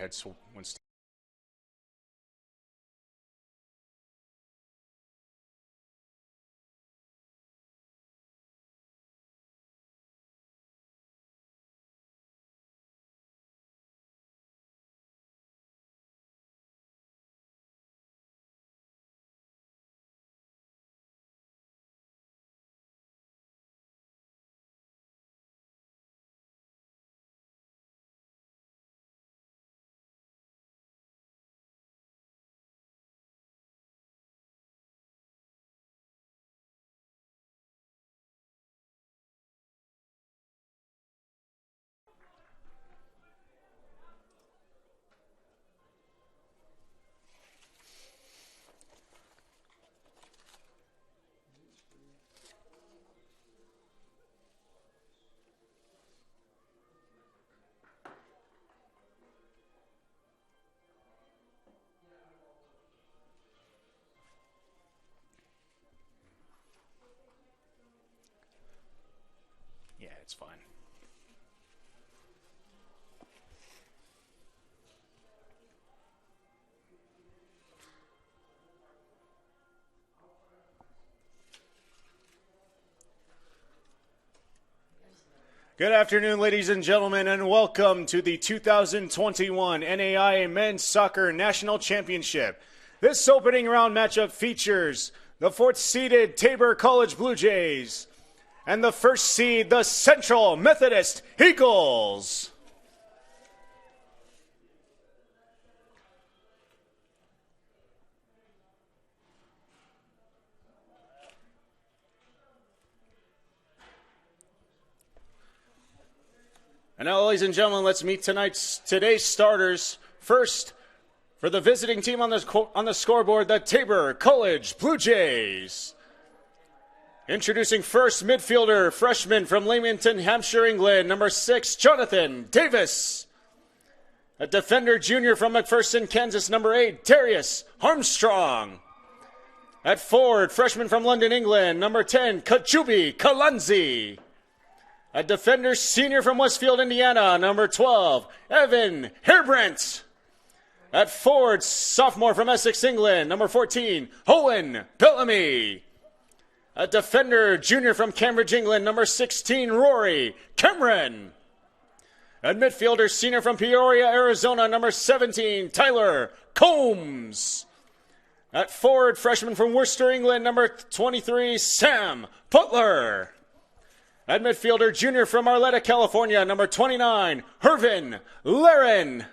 overhead once. Yeah, it's fine. Good afternoon, ladies and gentlemen, and welcome to the 2021 NAIA Men's Soccer National Championship. This opening round matchup features the 4th-seeded Tabor College Blue Jays and the 1st seed, the Central Methodist Eagles. And now, ladies and gentlemen, let's meet today's starters. First, for the visiting team on the scoreboard, the Tabor College Blue Jays. Introducing first midfielder, freshman from Leamington, Hampshire, England, number 6, Jonathan Davis. A defender, junior from McPherson, Kansas, number 8, Darius Armstrong. At forward, freshman from London, England, number 10, Kajubi Kalanzi. A defender, senior from Westfield, Indiana, number 12, Evan Hairbrandt. At forward, sophomore from Essex, England, number 14, Owen Bellamy. A defender, junior from Cambridge, England, number 16, Rory Cameron. At midfielder, senior from Peoria, Arizona, number 17, Tyler Combs. At forward, freshman from Worcester, England, number 23, Sam Butler. At midfielder, junior from Arleta, California, number 29, Hervin Laren.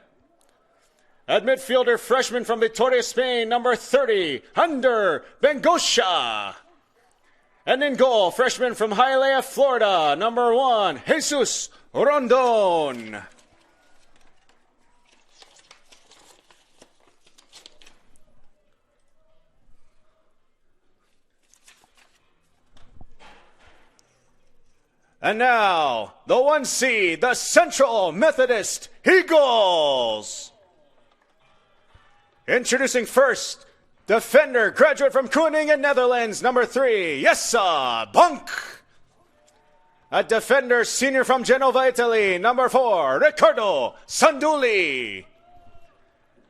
At midfielder, freshman from Vitoria, Spain, number 30, Ander Bengosha. And in goal, freshman from Hialeah, Florida, number 1, Jesus Rondon. And now, the 1 seed, the Central Methodist Eagles. Introducing first, defender, graduate from Groningen, Netherlands, number 3, Jessa Bonk. A defender, senior from Genova, Italy, number 4, Riccardo Sanduli.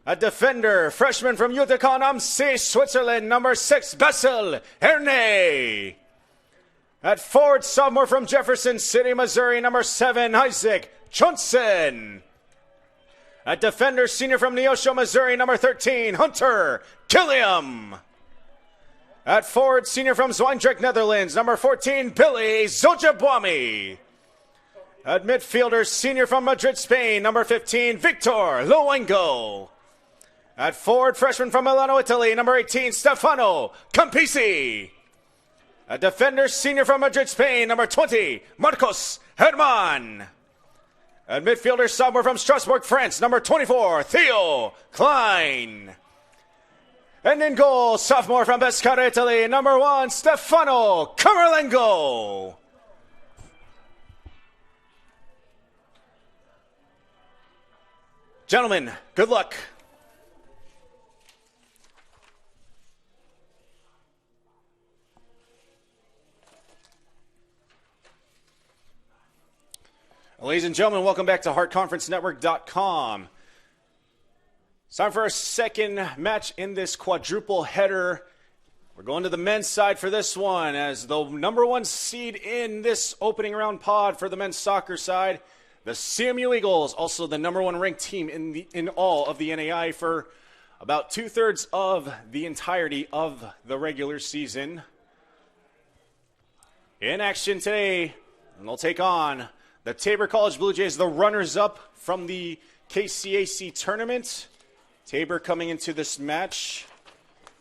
A defender, freshman from Uticon am See, Switzerland, number 6, Basil Erne. At forward, sophomore from Jefferson City, Missouri, number 7, Isaac Johnson. At defender, senior from Neosho, Missouri, number 13, Hunter Killiam. At forward, senior from Zwijndrecht, Netherlands, number 14, Billy Zojabwami. At midfielder, senior from Madrid, Spain, number 15, Victor Luengo. At forward, freshman from Milano, Italy, number 18, Stefano Campisi. A defender, senior from Madrid, Spain, number 20, Marcos Herman. A midfielder, sophomore from Strasbourg, France, number 24, Theo Klein. And in goal, sophomore from Pescara, Italy, number 1, Stefano Camerlengo. Gentlemen, good luck. Ladies and gentlemen, welcome back to HeartConferenceNetwork.com. Time for our second match in this quadruple header. We're going to the men's side for this one as the number one seed in this opening round pod for the men's soccer side. The CMU Eagles, also the number one ranked team in all of the NAIA for about 2/3 of the entirety of the regular season. In action today, and they'll take on the Tabor College Blue Jays, the runners-up from the KCAC tournament. Tabor coming into this match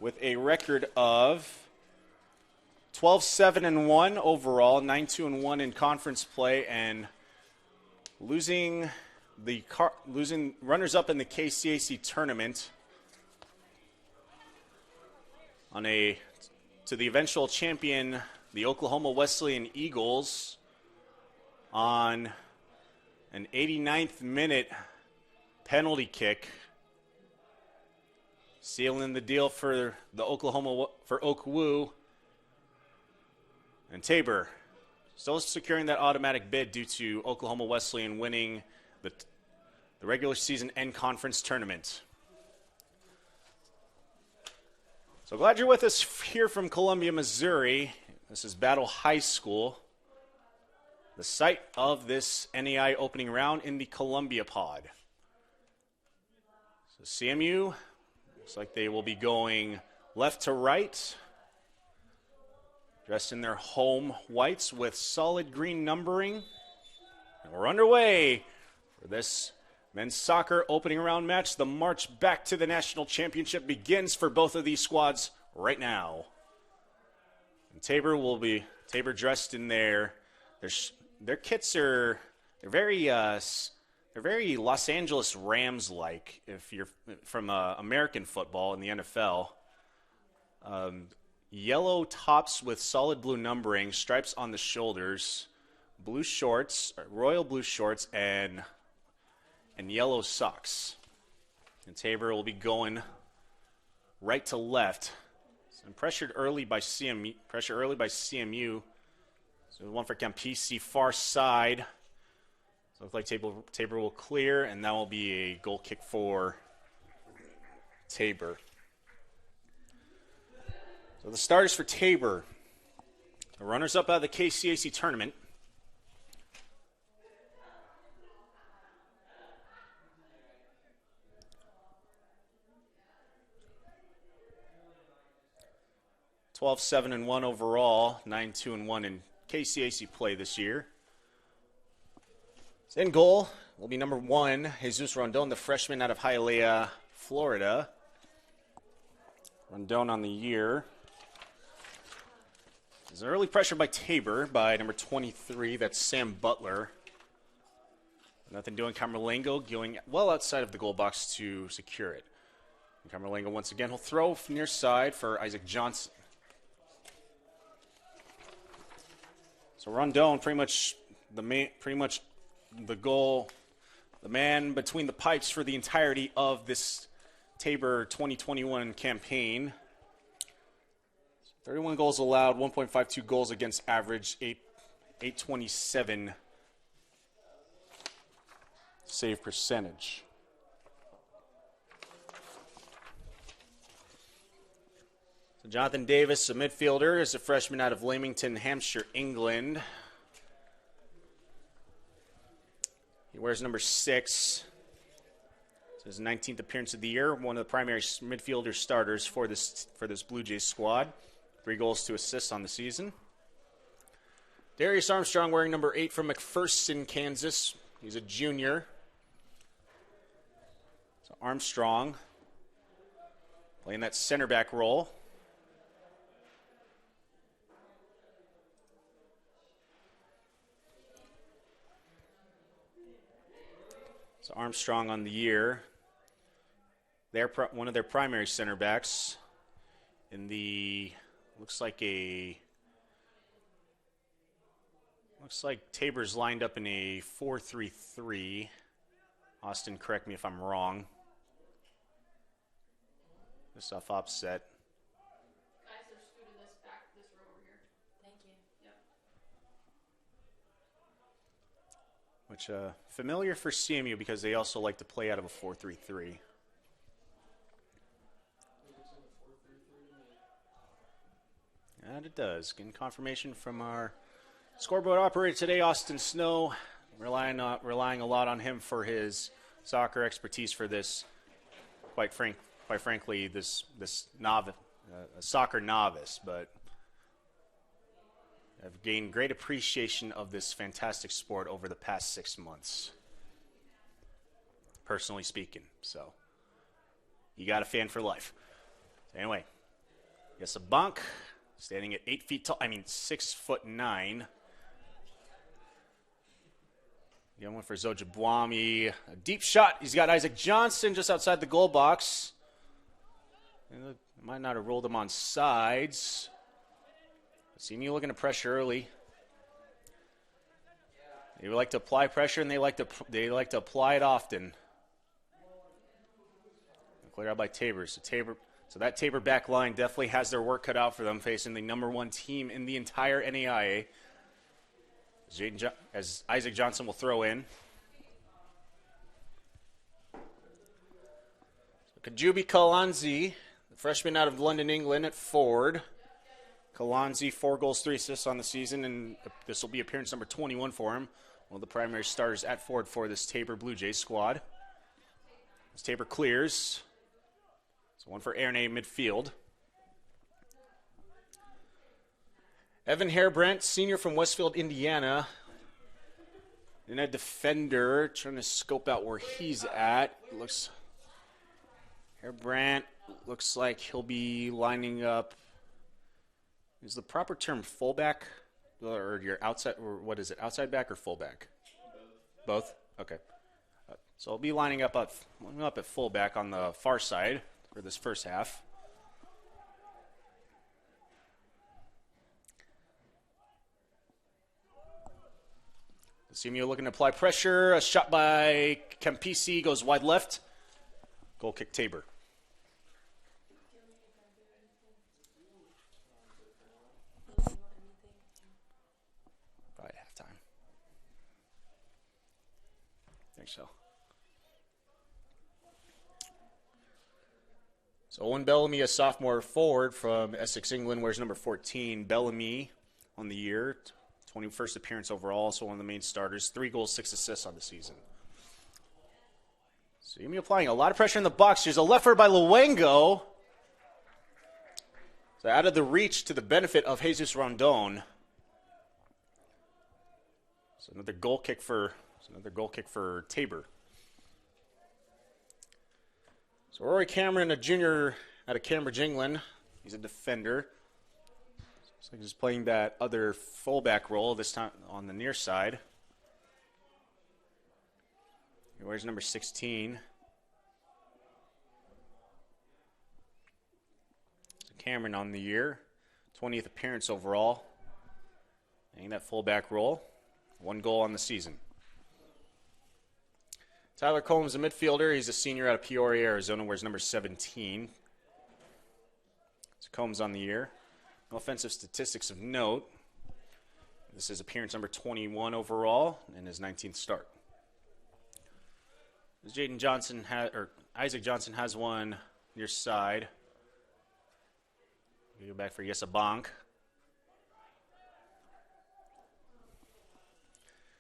with a record of 12-7-1 overall, 9-2-1 in conference play, and losing runners-up in the KCAC tournament to the eventual champion, the Oklahoma Wesleyan Eagles, on an 89th minute penalty kick, sealing the deal for Oak Woo. And Tabor still securing that automatic bid due to Oklahoma Wesleyan winning the regular season and conference tournament. So glad you're with us here from Columbia, Missouri. This is Battle High School, the site of this NAIA opening round in the Columbia pod. So CMU, looks like they will be going left to right, dressed in their home whites with solid green numbering. And we're underway for this men's soccer opening round match. The march back to the national championship begins for both of these squads right now. And Tabor dressed in their kits are very Los Angeles Rams-like if you're from American football in the NFL. Yellow tops with solid blue numbering, stripes on the shoulders, blue shorts, royal blue shorts, and yellow socks. And Tabor will be going right to left. So pressured early by CMU. So one for Campisi, far side. So it looks like Tabor will clear, and that will be a goal kick for Tabor. So the starters for Tabor, the runners-up out of the KCAC tournament. (12-7-1) overall, 9-2-1 in KCAC play this year. In goal will be number 1, Jesus Rondon, the freshman out of Hialeah, Florida. Rondon on the year. There's an early pressure by Tabor by number 23, that's Sam Butler. Nothing doing. Camerlengo going well outside of the goal box to secure it. And Camerlengo once again, he'll throw near side for Isaac Johnson. So Rondon pretty much the goal, the man between the pipes for the entirety of this Tabor 2021 campaign. 31 goals allowed, 1.52 goals against average, 827 save percentage. So Jonathan Davis, a midfielder, is a freshman out of Leamington, Hampshire, England. He wears number 6. It's his 19th appearance of the year. One of the primary midfielder starters for this Blue Jays squad. 3 goals, 2 assists on the season. Darius Armstrong wearing number 8 from McPherson, Kansas. He's a junior. So Armstrong playing that center back role. So Armstrong on the year. They're one of their primary center backs in the looks like Tabor's lined up in a 4-3-3. Austin, correct me if I'm wrong. This off offset. Guys, there's food in this row over here. Thank you. Yep. Which familiar for CMU because they also like to play out of a 4-3-3. it does. Getting confirmation from our scoreboard operator today, Austin Snow. Relying a lot on him for his soccer expertise for this. Quite frankly, this novice, a soccer novice, but I've gained great appreciation of this fantastic sport over the past 6 months, personally speaking. So, you got a fan for life. Anyway, yes, a bunk, standing at 8 feet tall. 6'9". Young one for Zojabwami. A deep shot. He's got Isaac Johnson just outside the goal box. And might not have rolled him on sides. See me looking to pressure early. They like to apply pressure, and they like to apply it often. Clear out by Tabor. So that Tabor back line definitely has their work cut out for them, facing the #1 team in the entire NAIA. As Isaac Johnson will throw in. Kajubi Kalanzi, the freshman out of London, England, at forward. Kalanzi, 4 goals, 3 assists on the season, and this will be appearance number 21 for him. One of the primary starters at forward for this Tabor Blue Jays squad. As Tabor clears. So one for Aaron midfield. Evan Hairbrandt, senior from Westfield, Indiana. And a defender, trying to scope out where he's at. Hairbrandt looks like he'll be lining up. Is the proper term fullback? Or your outside, or what is it, outside back or fullback? Both? Okay. So I'll be lining up at fullback on the far side for this first half. Simio looking to apply pressure. A shot by Campisi goes wide left. Goal kick Tabor. Probably halftime. I think so. So Owen Bellamy, a sophomore forward from Essex, England, wears number 14. Bellamy on the year. 21st appearance overall, also one of the main starters. 3 goals, 6 assists on the season. So you're applying a lot of pressure in the box. There's a left foot by Luengo. So out of the reach to the benefit of Jesus Rondon. So another goal kick for Tabor. So Rory Cameron, a junior out of Cambridge, England. He's a defender. So he's playing that other fullback role, this time on the near side. He wears number 16. So Cameron on the year, 20th appearance overall. Playing that fullback role. 1 goal on the season. Tyler Combs, a midfielder. He's a senior out of Peoria, Arizona, wears number 17. So Combs on the year. No offensive statistics of note. This is appearance number 21 overall and his 19th start. Isaac Johnson has one near side. We go back for Yesabonk.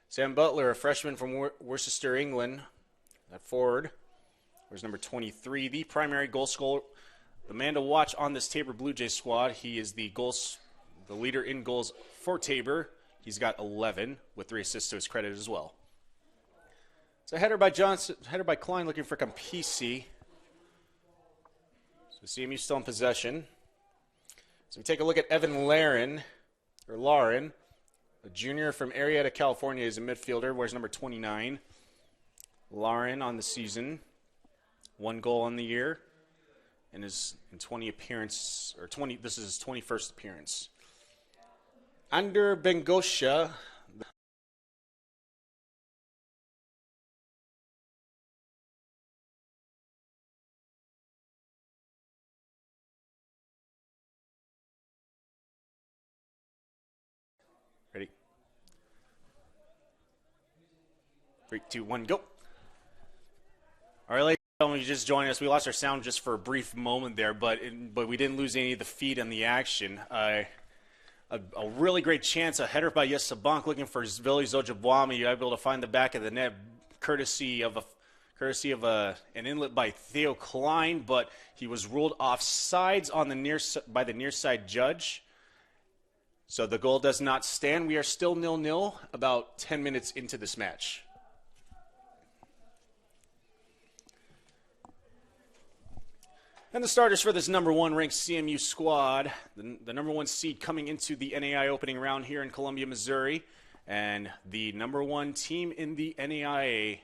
Sam Butler, a freshman from Worcester, England, at forward. Where's number 23, the primary goal scorer. The man to watch on this Tabor Blue Jays squad. He is the leader in goals for Tabor. He's got 11 with 3 assists to his credit as well. So header by Klein looking for Campisi. So CMU still in possession. So we take a look at Evan Lauren, a junior from Arietta, California. He's a midfielder, wears number 29. Lauren on the season, 1 goal on the year. And his 20 appearance, or 20. This is his 21st appearance. Under Bengosha. Ready? 3, 2, 1, go. All right, ladies and gentlemen, you just joined us. We lost our sound just for a brief moment there, but we didn't lose any of the feed on the action. a really great chance. A header by Yesabunk looking for Billy Zojabwami, able to find the back of the net, courtesy of an inlet by Theo Klein, but he was ruled offsides on by the near side judge. So the goal does not stand. We are still 0-0 about 10 minutes into this match. And the starters for this number 1 ranked CMU squad, the number 1 seed coming into the NAIA opening round here in Columbia, Missouri, and the number 1 team in the NAIA.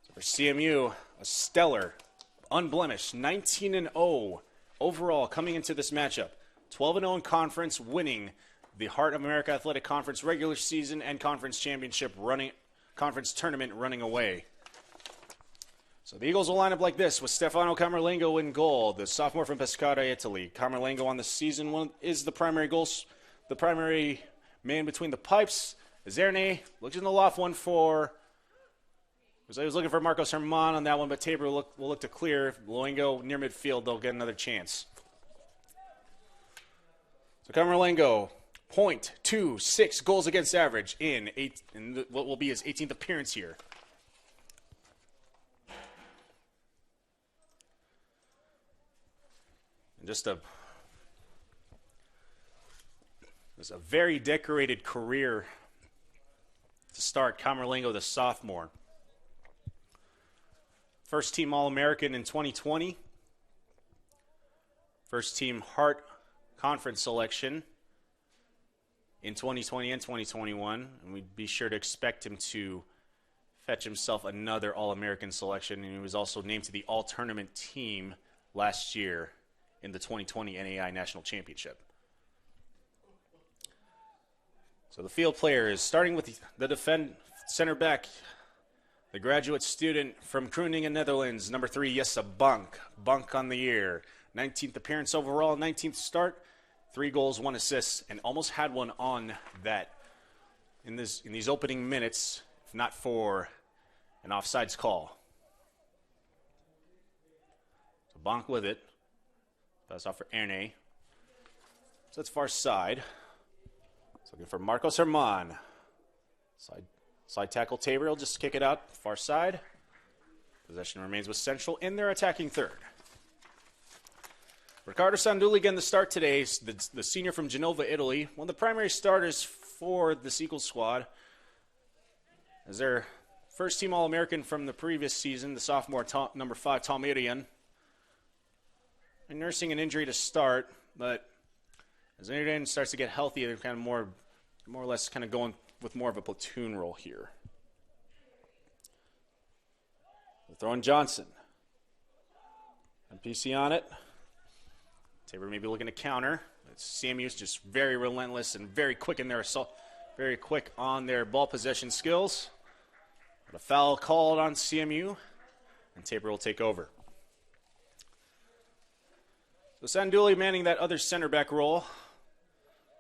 So for CMU, a stellar, unblemished 19-0 overall coming into this matchup. 12-0 in conference, winning the Heart of America Athletic Conference regular season and conference championship conference tournament running away. So the Eagles will line up like this with Stefano Camerlengo in goal, the sophomore from Pescara, Italy. Camerlengo on the season is the primary man between the pipes. Zerne looks in the loft one for. I was looking for Marcos Herman on that one, but Tabor will look to clear. Luengo near midfield, they'll get another chance. So Camerlengo, 0.26 goals against average in what will be his 18th appearance here. And just a very decorated career to start. Camerlengo, the sophomore. First team All-American in 2020. First team Hart Conference selection in 2020 and 2021. And we'd be sure to expect him to fetch himself another All-American selection. And he was also named to the All-Tournament team last year in the 2020 NAIA National Championship. So the field player is starting with the center back, the graduate student from Groningen, Netherlands, number 3, Jesse Bunk. Bunk on the year. 19th appearance overall, 19th start, 3 goals, 1 assist, and almost had one on that in these opening minutes, if not for an offsides call. So Bunk with it. Pass off for Erne. So that's far side. It's looking for Marcos Herman. Side tackle Tabor. He'll just kick it out far side. Possession remains with Central in their attacking third. Riccardo Sandulli again the start today. The senior from Genova, Italy. One of the primary starters for this Eagles squad. As their first team All-American from the previous season, the sophomore number 5, Tom Irian. And nursing an injury to start, but as Irian starts to get healthy, they're kind of more or less kind of going with more of a platoon role here. Throwing Johnson. MPC on it. Tabor maybe looking to counter. CMU's just very relentless and very quick in their assault, very quick on their ball possession skills. But a foul called on CMU, and Tabor will take over. So Sandulli manning that other center back role.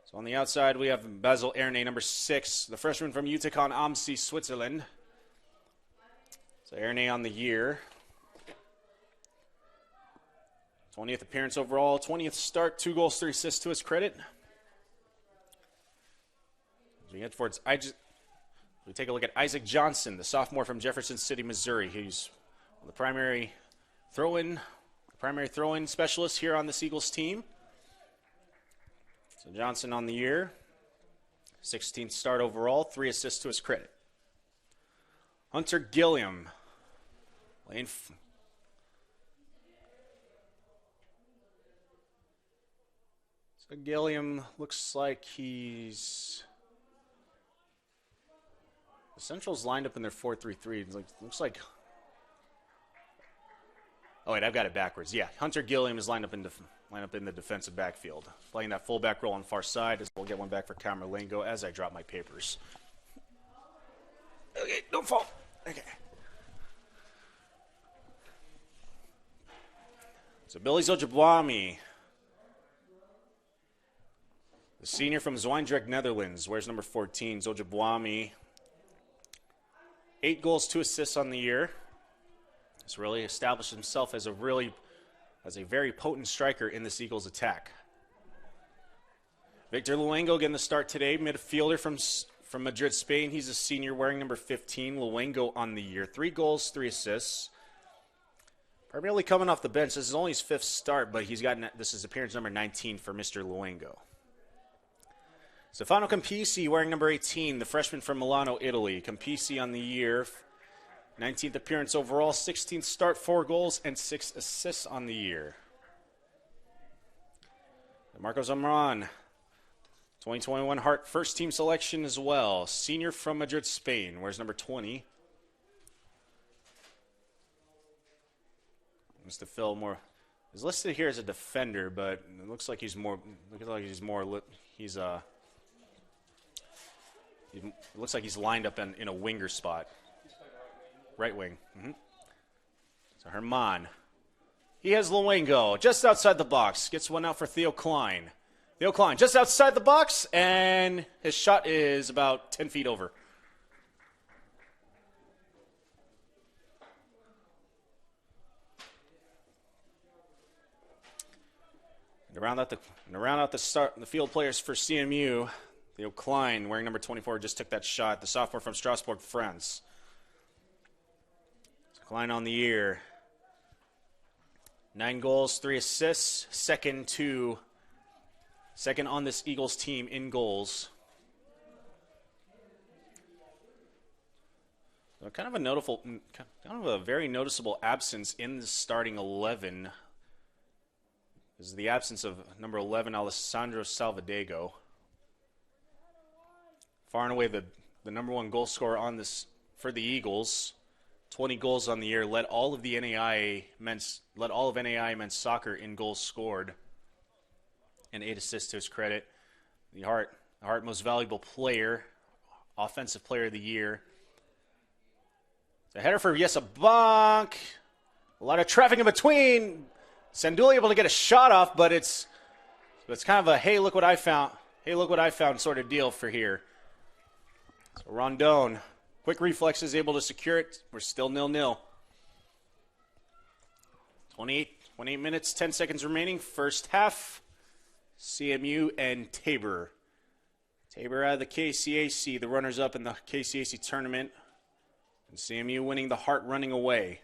So on the outside we have Basil Erne, number 6, the freshman from Uticon Amsi, Switzerland. So Erne on the year. 20th appearance overall, 20th start, 2 goals, 3 assists to his credit. As we head towards we take a look at Isaac Johnson, the sophomore from Jefferson City, Missouri. He's the primary throw-in specialist here on this Eagles team. So Johnson on the year, 16th start overall, 3 assists to his credit. Hunter Gilliam, So Gilliam looks like the Central's lined up in their 4-3-3. Looks like. Oh wait, I've got it backwards. Yeah, Hunter Gilliam is lined up in the defensive backfield, playing that fullback role on far side. We'll get one back for Camerlengo as I drop my papers. Okay, don't fall. Okay. So Billy Zojabwami, the senior from Zwijndrecht, Netherlands, wears number 14. Zojabwami, 8 goals, 2 assists on the year. Has really established himself as a really as a very potent striker in this Eagles attack. Victor Luengo getting the start today, midfielder from Madrid, Spain. He's a senior wearing number 15. Luengo on the year. 3 goals, 3 assists. Primarily coming off the bench. This is only his 5th start, but this is appearance number 19 for Mr. Luengo. Stefano Campisi wearing number 18, the freshman from Milano, Italy. Campisi on the year. 19th appearance overall, 16th start, 4 goals, and 6 assists on the year. Marcos Amran, 2021 Heart first team selection as well. Senior from Madrid, Spain. Wears number 20. Mr. Phil Moore is listed here as a defender, but it looks like he's more. It looks like he's lined up in a winger spot. Right wing. So Herman. He has Luengo just outside the box. Gets one out for Theo Klein. Theo Klein just outside the box, and his shot is about 10 feet over. And around out the field players for CMU, Theo Klein, wearing number 24, just took that shot. The sophomore from Strasbourg, France. So Klein on the year. 9 goals, 3 assists. Second on this Eagles team in goals. So kind of a very noticeable absence in the starting 11. This is the absence of number 11, Alessandro Salvadego. Far and away the number 1 goal scorer on this for the Eagles. 20 goals on the year, led all of NAIA men's soccer in goals scored, and 8 assists to his credit. The Heart most valuable player, offensive player of the year. The header for Yesabonk. A lot of traffic in between. Sanduli able to get a shot off, but it's kind of a hey look what I found sort of deal for here. So Rondon, quick reflexes, able to secure it. We're still 0-0. 28 minutes, 10 seconds remaining. First half, CMU and Tabor. Tabor out of the KCAC, the runners-up in the KCAC tournament. And CMU winning the Heart running away.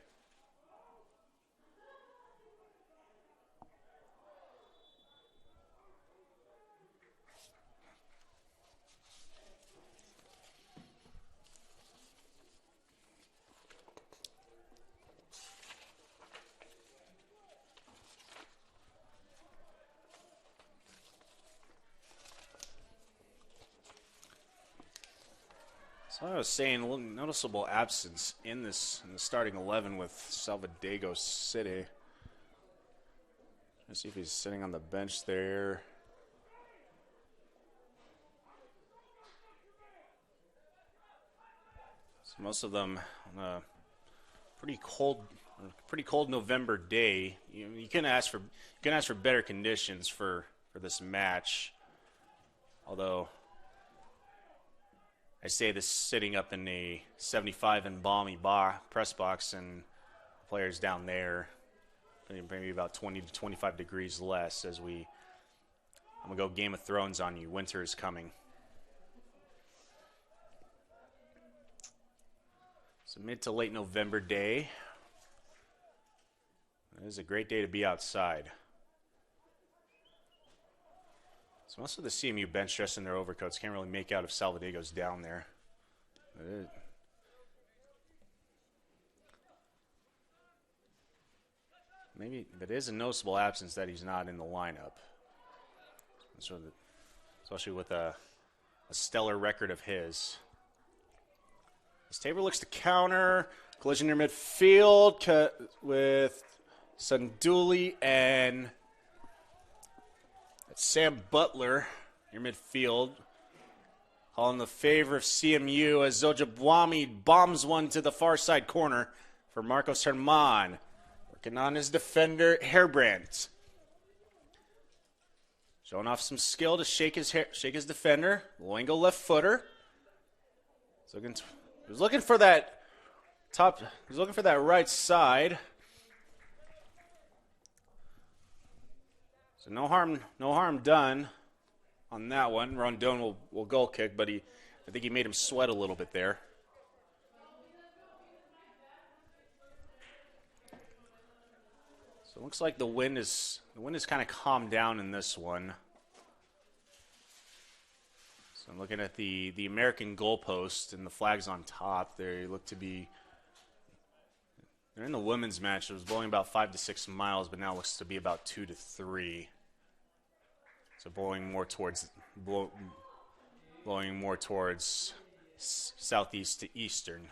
So I was saying, a little noticeable absence in the starting 11 with Salvadego City. Let's see if he's sitting on the bench there. So most of them on a pretty cold November day. You can ask for better conditions for this match, although I say this sitting up in a 75 and balmy press box, and players down there, maybe about 20 to 25 degrees less. I'm gonna go Game of Thrones on you. Winter is coming. It's a mid to late November day. It is a great day to be outside. So most of the CMU bench dressed in their overcoats. Can't really make out if Salvadego's down there. Maybe, but it is a noticeable absence that he's not in the lineup. Especially with a stellar record of his. As Tabor looks to counter. Collision near midfield with Sanduli and Sam Butler, your midfield, all in the favor of CMU as Zojabwami bombs one to the far side corner for Marcos Herman. Working on his defender, Hairbrandt. Showing off some skill to shake his defender. Luengo left footer. He was looking for that right side. So no harm done on that one. Rondon will goal kick, but I think he made him sweat a little bit there. So it looks like the wind is kind of calmed down in this one. So I'm looking at the American goalpost and the flags on top. They look to be. They're in the women's match. It was blowing about 5 to 6 miles, but now it looks to be about 2 to 3. So blowing more towards southeast to eastern.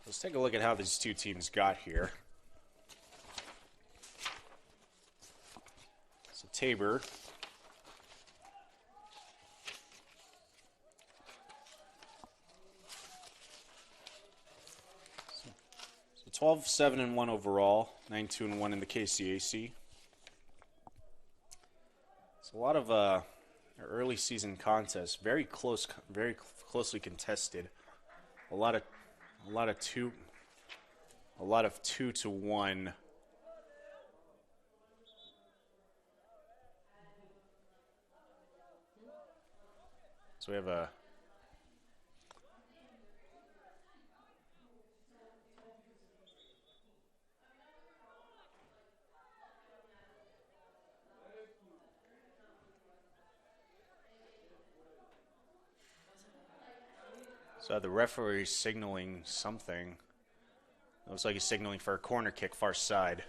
Let's take a look at how these two teams got here. So Tabor. So 12-7-1 overall, 9-2-1 in the KCAC. It's a lot of early season contests, very closely contested. A lot of 2-1. So we have a the referee signaling something. It looks like he's signaling for a corner kick far side.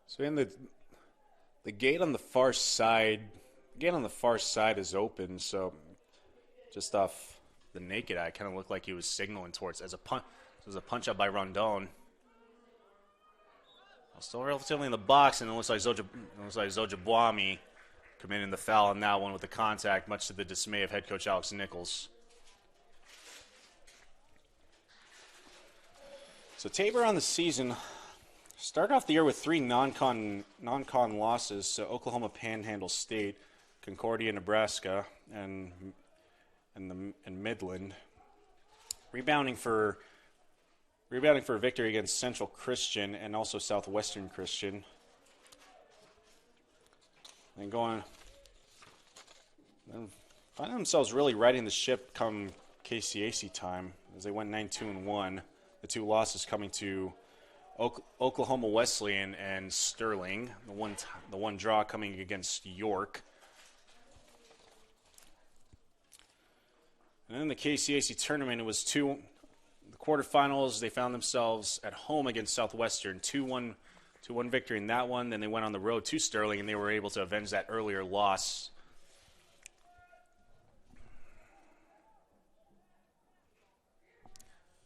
So in the gate on the far side, is open. So just off the naked eye, kind of looked like he was signaling towards as a punch up by Rondon. Still relatively in the box, and it looks like Zojabwami committing the foul on that one with the contact, much to the dismay of head coach Alex Nichols. So Tabor on the season started off the year with 3 non-con losses. So Oklahoma Panhandle State, Concordia, Nebraska, and Midland. Rebounding for a victory against Central Christian and also Southwestern Christian. And finding themselves really riding the ship come KCAC time as they went 9-2-1. The 2 losses coming to Oklahoma Wesleyan and Sterling. The one draw coming against York. And then in the KCAC tournament, it was the quarterfinals. They found themselves at home against Southwestern, 2-1 victory in that one. Then they went on the road to Sterling, and they were able to avenge that earlier loss.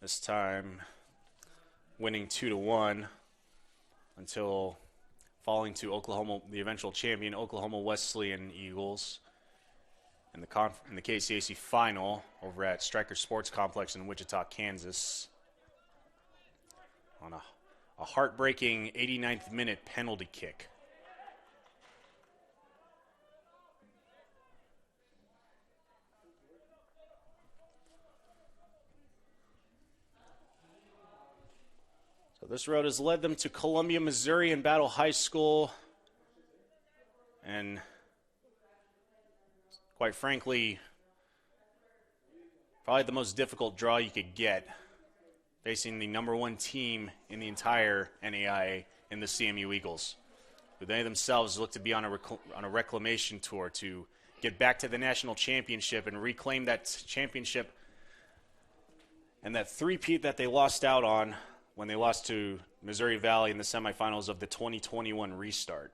This time, winning 2-1 until falling to Oklahoma, the eventual champion, Oklahoma Wesleyan Eagles, in the KCAC final over at Stryker Sports Complex in Wichita, Kansas, on a heartbreaking 89th minute penalty kick. So this road has led them to Columbia, Missouri and Battle High School. And quite frankly, probably the most difficult draw you could get, facing the number 1 team in the entire NAIA in the CMU Eagles, who they themselves look to be on a reclamation tour to get back to the national championship and reclaim that championship and that three-peat that they lost out on when they lost to Missouri Valley in the semifinals of the 2021 restart.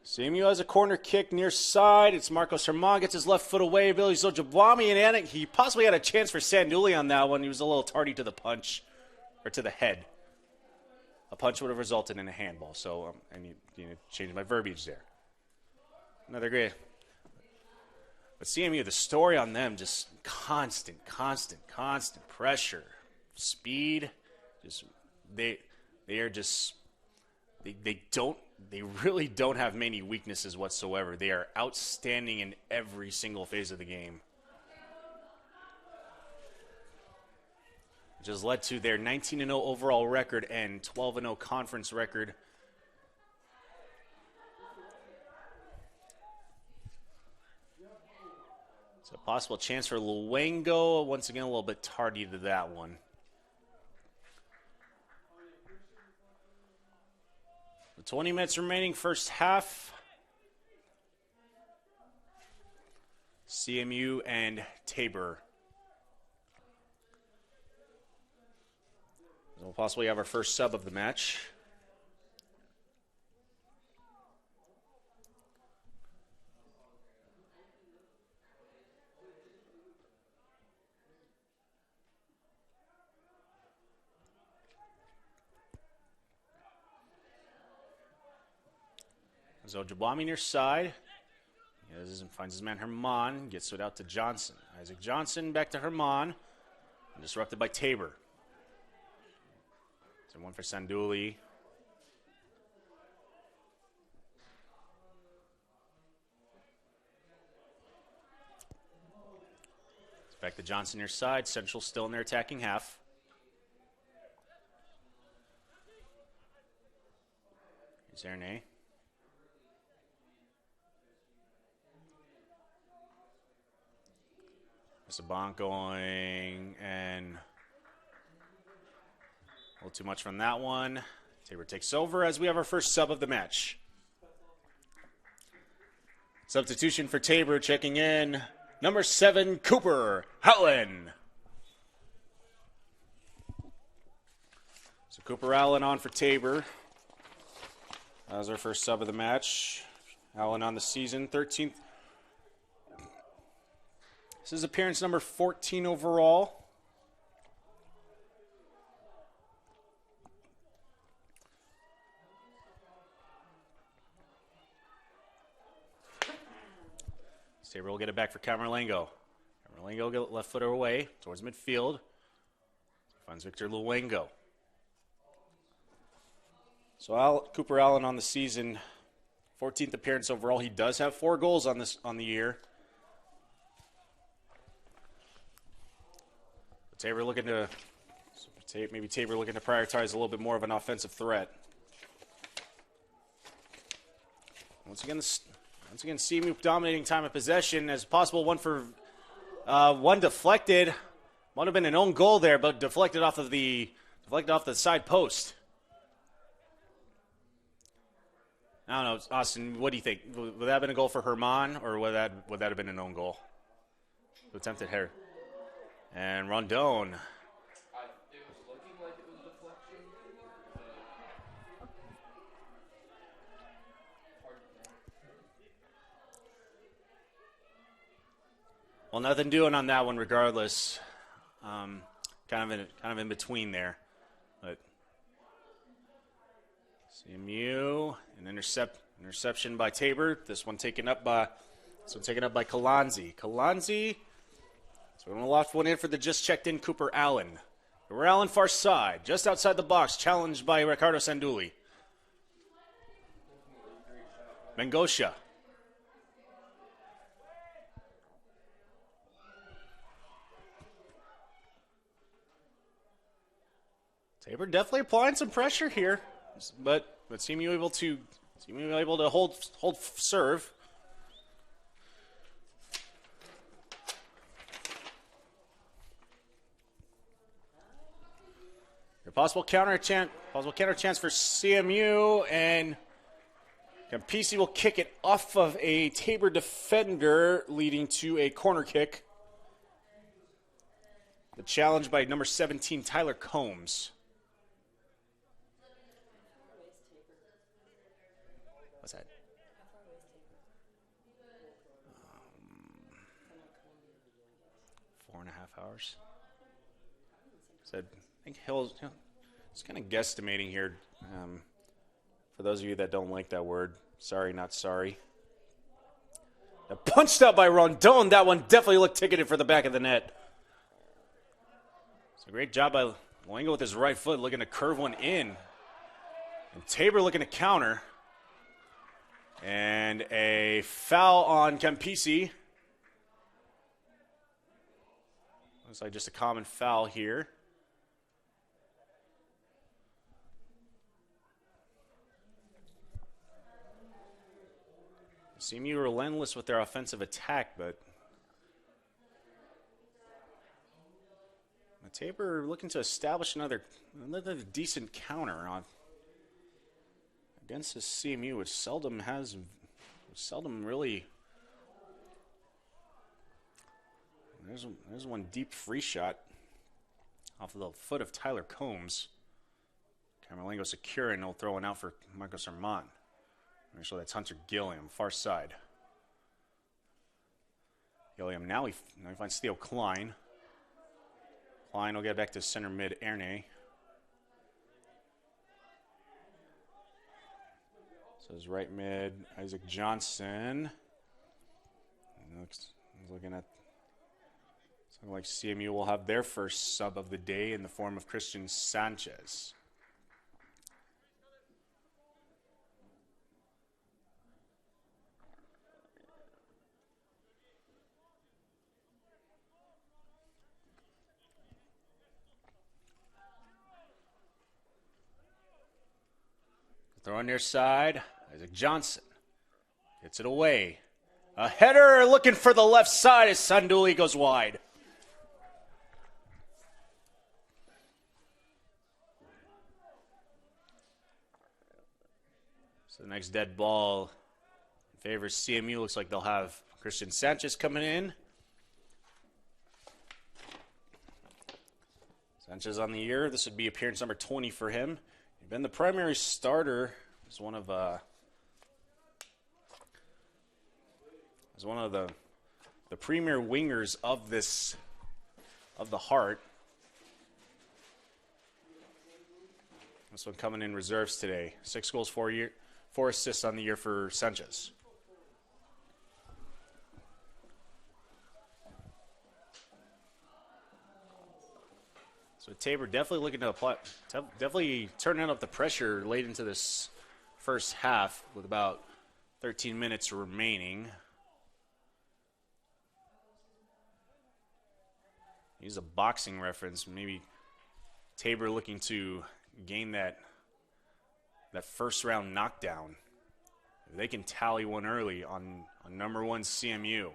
CMU has a corner kick near side. It's Marcos Herman, gets his left foot away. Billy Zojabwami, and he possibly had a chance for Sanduli on that one. He was a little tardy to the punch, or to the head. A punch would have resulted in a handball, so I need to change my verbiage there. Another great. But CMU, the story on them, just constant pressure, speed. They they really don't have many weaknesses whatsoever. They are outstanding in every single phase of the game. Which has led to their 19-0 overall record and 12-0 conference record. So a possible chance for Luengo. Once again, a little bit tardy to that one. The 20 minutes remaining, first half. CMU and Tabor. We'll possibly have our first sub of the match. So Jabami near side. He finds his man Herman. Gets it out to Johnson. Isaac Johnson back to Herman. Disrupted by Tabor. So one for Sanduli. It's back to Johnson near side. Central still in their attacking half. Here's Erne. Saban going, and a little too much from that one. Tabor takes over as we have our first sub of the match. Substitution for Tabor, checking in, number 7, Cooper Allen. So Cooper Allen on for Tabor. That was our first sub of the match. Allen on the season, 13th. This is appearance number 14 overall. Tabor will get it back for Camerlengo. Camerlengo get left footer away towards midfield. Finds Victor Luengo. So Cooper Allen on the season, 14th appearance overall. He does have 4 goals on the year. Tabor looking to prioritize a little bit more of an offensive threat. Once again, CMU dominating time of possession as possible. One deflected. Might have been an own goal there, but deflected off the side post. I don't know, Austin. What do you think? Would that have been a goal for Herman, or would that have been an own goal? Who attempted here? And Rondon. It was looking like it was a deflection. Well, nothing doing on that one, regardless. Kind of in between there, but CMU an interception by Tabor. This one taken up by Kalanzi. So we're going to loft one in for the just checked in Cooper Allen. Cooper Allen far side, just outside the box, challenged by Ricardo Sanduli. Mengosha. Tabor definitely applying some pressure here, but CMU able to hold serve. Possible counter chance for CMU, and Campisi will kick it off of a Tabor defender, leading to a corner kick. The challenge by number 17, Tyler Combs. What's that? 4.5 hours. Said. I think Hill's just kind of guesstimating here. For those of you that don't like that word, sorry, not sorry. Punched out by Rondon. That one definitely looked ticketed for the back of the net. It's a great job by Luengo with his right foot, looking to curve one in. And Tabor looking to counter. And a foul on Campisi. Looks like just a common foul here. CMU relentless with their offensive attack, but Tabor looking to establish another decent counter on against this CMU, which seldom really. There's one deep free shot off of the foot of Tyler Combs. Camerlengo secure, and he'll throw one out for Marcos Armand. Actually, that's Hunter Gilliam, far side. Gilliam now he finds Theo Klein. Klein will get back to center mid Erne. So his right mid, Isaac Johnson. He's looking at something like CMU will have their first sub of the day in the form of Christian Sanchez. Throw on near side. Isaac Johnson gets it away. A header looking for the left side as Sanduli goes wide. So the next dead ball in favor of CMU. Looks like they'll have Christian Sanchez coming in. Sanchez on the year. This would be appearance number 20 for him. He's been the primary starter as one of the premier wingers of the Heart. This one coming in reserves today. 6 goals, 4 assists on the year for Sanchez. So Tabor definitely looking to apply, definitely turning up the pressure late into this first half with about 13 minutes remaining. Use a boxing reference. Maybe Tabor looking to gain that first round knockdown. If they can tally one early on number 1 CMU.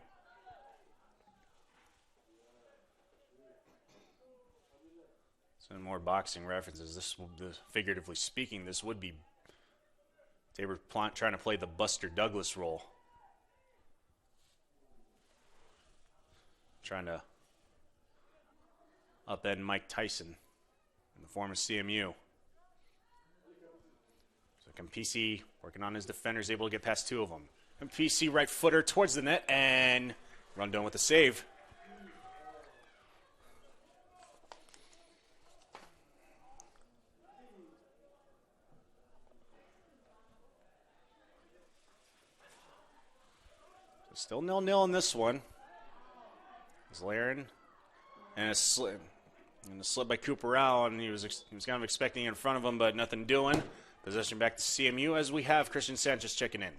Some more boxing references. Figuratively speaking, this would be Tabor trying to play the Buster Douglas role. Trying to upend Mike Tyson in the form of CMU. So Campisi working on his defenders, able to get past 2 of them. Campisi right footer towards the net and run down with the save. Still 0-0 in this one. It's Laren and a slip by Cooper Allen. He was kind of expecting in front of him, but nothing doing. Possession back to CMU as we have Christian Sanchez checking in.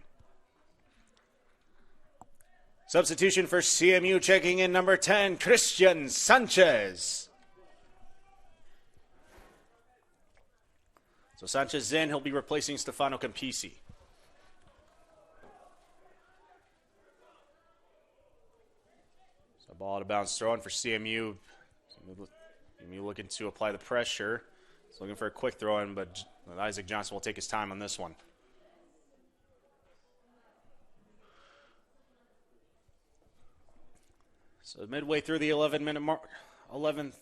Substitution for CMU checking in number 10, Christian Sanchez. So Sanchez in, he'll be replacing Stefano Campisi. Ball out of bounds throw-in for CMU. CMU looking to apply the pressure. He's looking for a quick throw-in, but Isaac Johnson will take his time on this one. So midway through the 11-minute mark, 11th,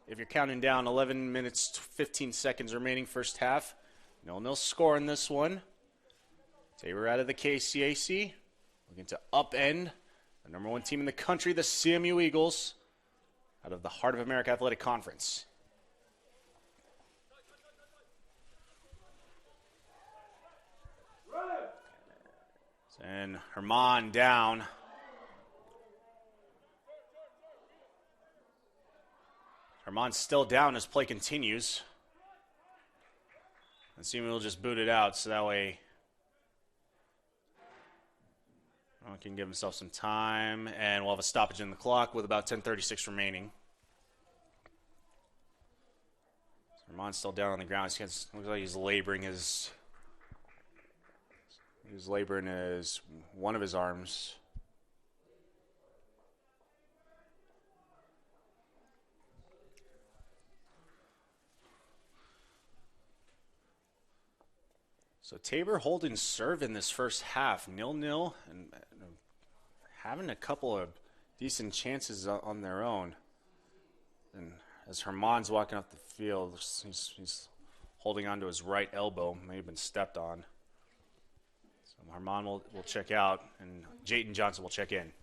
if you're counting down, 11 minutes, 15 seconds remaining first half. 0-0 score in this one. Tabor out of the KCAC. Looking to upend the number 1 team in the country, the CMU Eagles, out of the Heart of America Athletic Conference. And Herman down. Herman's still down as play continues. And CMU will just boot it out, so that way Can give himself some time, and we'll have a stoppage in the clock with about 10:36 remaining. Ramon's still down on the ground. Looks like he's laboring his. He's laboring one of his arms. So Tabor holding serve in this first half, 0-0, and having a couple of decent chances on their own. And as Herman's walking off the field, he's holding onto his right elbow, may have been stepped on. So Herman will check out, and Jayton Johnson will check in.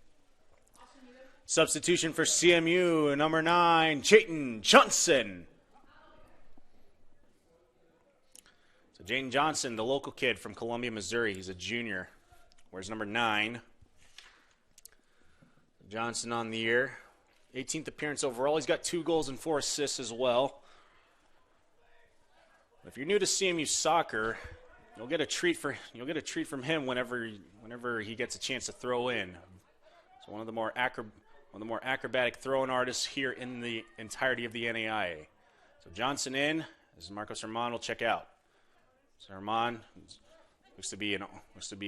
Substitution for CMU, number 9, Jayton Johnson. So Jayton Johnson, the local kid from Columbia, Missouri, he's a junior. Wears number 9. Johnson on the year. 18th appearance overall. He's got 2 goals and 4 assists as well. If you're new to CMU soccer, you'll get a treat from him whenever he gets a chance to throw in. So one of the more acrobatic throwing artists here in the entirety of the NAIA. So Johnson in, as Marcos Herman will check out. So Herman looks to be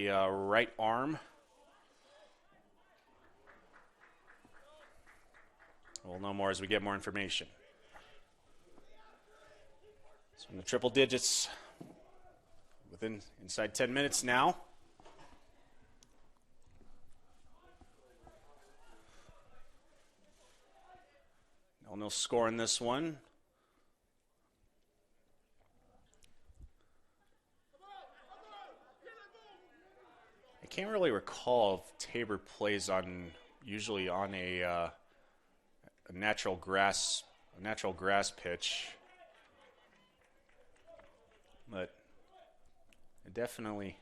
a right arm. We'll know more as we get more information. So in the triple digits, inside 10 minutes now. No score in this one. I can't really recall if Tabor plays usually on a natural grass pitch, but they're definitely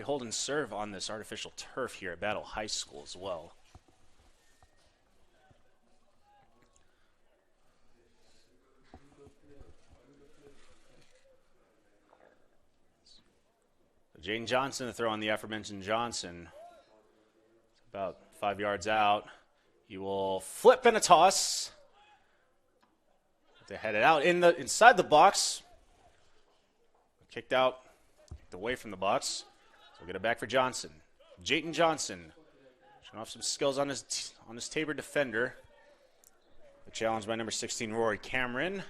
holding serve on this artificial turf here at Battle High School as well. Jayden Johnson to throw on the aforementioned Johnson. It's about 5 yards out. He will flip in a toss. They head it out inside the box. Kicked away from the box. So we'll get it back for Johnson. Jayden Johnson showing off some skills on his Tabor defender. The challenge by number 16, Rory Cameron.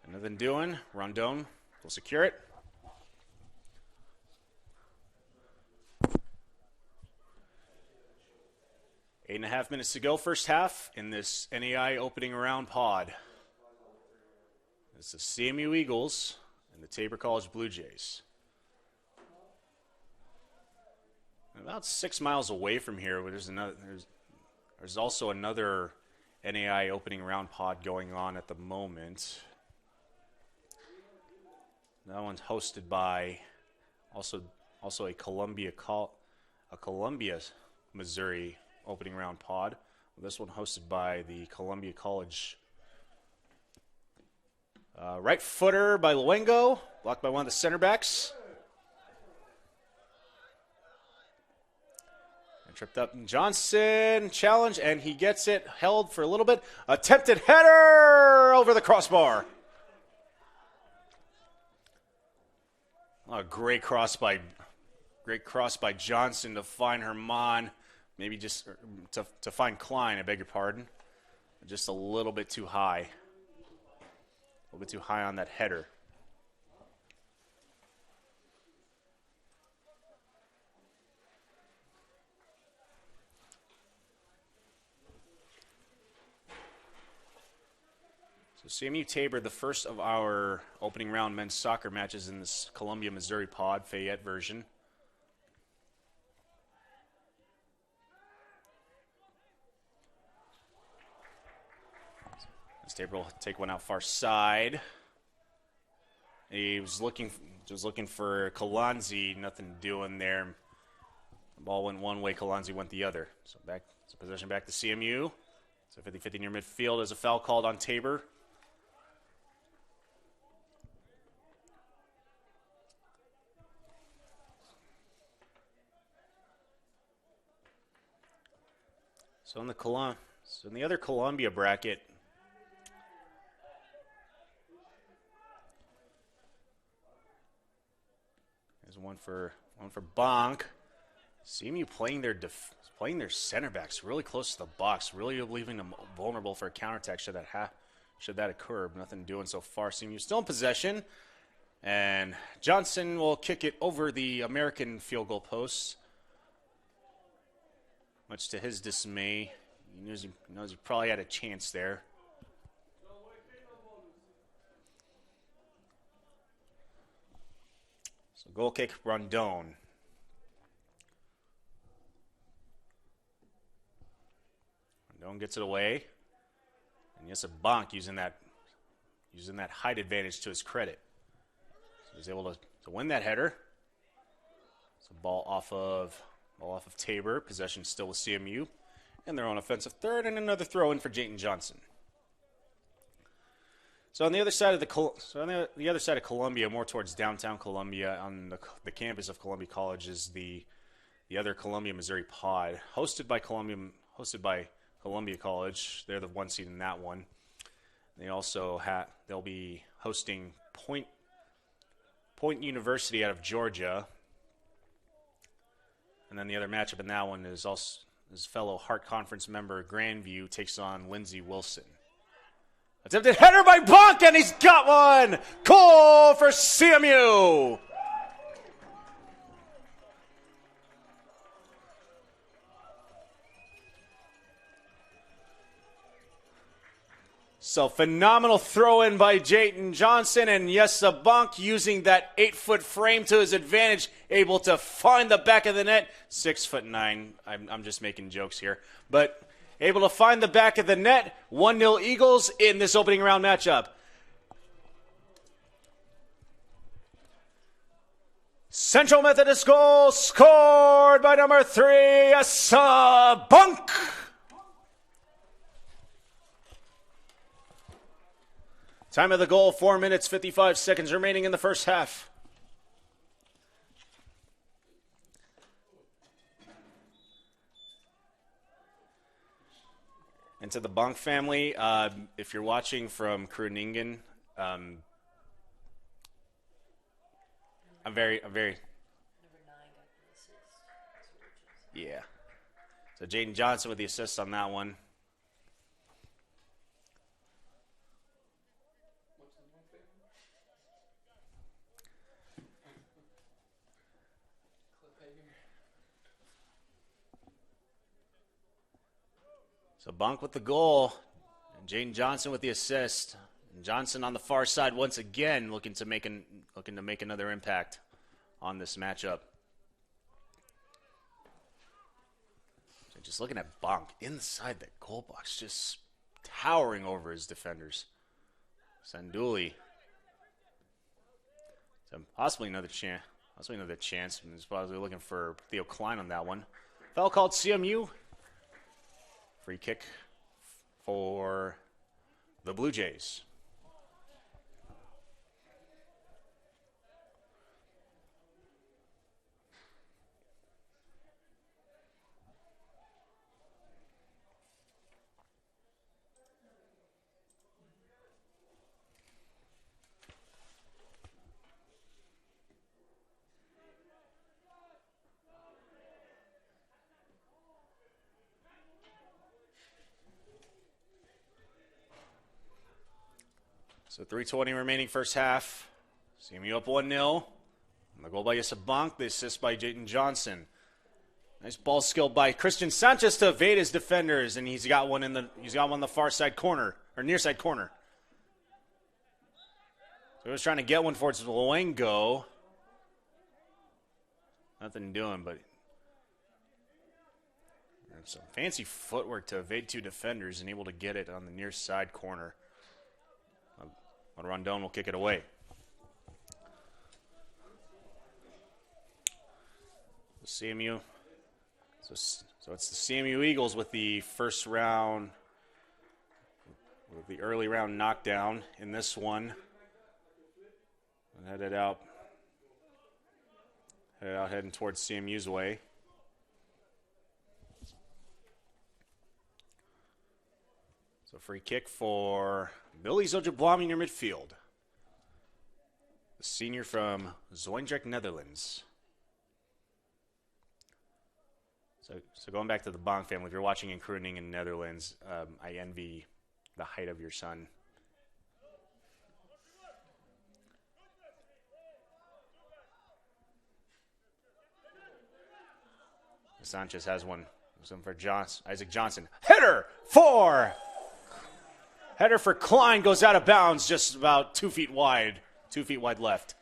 And nothing doing. Rondon will secure it. 8.5 minutes to go, first half, in this NAIA opening round pod. It's the CMU Eagles and the Tabor College Blue Jays. About 6 miles away from here, there's also another NAIA opening round pod going on at the moment. That one's hosted by also a Columbia, Missouri opening round pod. This one hosted by the Columbia College. Right footer by Luengo, blocked by one of the center backs. And tripped up Johnson, challenge, and he gets it held for a little bit. Attempted header over the crossbar. Great cross by Johnson to find Herman. Maybe just to find Klein, I beg your pardon. Just a little bit too high. A little bit too high on that header. So CMU Tabor, the first of our opening round men's soccer matches in this Columbia, Missouri pod, Fayette version. Tabor will take one out far side. He was looking for Kalanzi, nothing doing there. The ball went one way, Kalanzi went the other. So possession back to CMU. So 50-50 near midfield as a foul called on Tabor. So in the other Columbia bracket, there's one for Bonk. CMU playing their center backs really close to the box, really leaving them vulnerable for a counterattack should that occur. Nothing doing so far. CMU still in possession, and Johnson will kick it over the American field goal post. Much to his dismay, he knows he probably had a chance there. So goal kick, Rondon. Rondon gets it away, and yes, a Bonk using that height advantage to his credit. So he's able to win that header. It's a ball off of Tabor. Possession still with CMU. And their own offensive third, and another throw in for Jayton Johnson. So on the other side of Columbia, more towards downtown Columbia, on the campus of Columbia College, is the other Columbia, Missouri Pod, hosted by Columbia College. They're the one seed in that one. They'll be hosting Point University out of Georgia. And then the other matchup in that one is also his fellow Hart Conference member Grandview takes on Lindsey Wilson. Attempted header by Bonk, and he's got one! Goal for CMU! So phenomenal throw in by Jayton Johnson, and yes, Bonk using that 8-foot frame to his advantage, able to find the back of the net. 6'9". I'm just making jokes here, but able to find the back of the net. 1-0 Eagles in this opening round matchup. Central Methodist goal scored by number 3, Bonk. Time of the goal, 4 minutes, 55 seconds remaining in the first half. And to the Bonk family, if you're watching from Kruningen, I'm very, yeah. So Jayden Johnson with the assist on that one. So Bonk with the goal, and Jayden Johnson with the assist. And Johnson on the far side once again, looking to make another impact on this matchup. So just looking at Bonk inside that goal box, just towering over his defenders. Sanduli. So possibly another chance. He's probably looking for Theo Klein on that one. Foul called CMU. Free kick for the Blue Jays. So 3:20 remaining first half. CMU up 1-0. And the goal by Bonk, the assist by Jayden Johnson. Nice ball skill by Christian Sanchez to evade his defenders, and he's got one on the far side corner, or near side corner. So he was trying to get one towards Luengo. Nothing doing, but some fancy footwork to evade two defenders and able to get it on the near side corner. But Rondon will kick it away. CMU. So it's the CMU Eagles with the first round, with the early round knockdown in this one. And heading towards CMU's way. So free kick for Billy Zojabwami near midfield. The senior from Zwijndrecht, Netherlands. So going back to the Bong family, if you're watching in Kroening in Netherlands, I envy the height of your son. Sanchez has one. Some for Isaac Johnson. Header for Klein, goes out of bounds just about 2 feet wide. 2 feet wide left.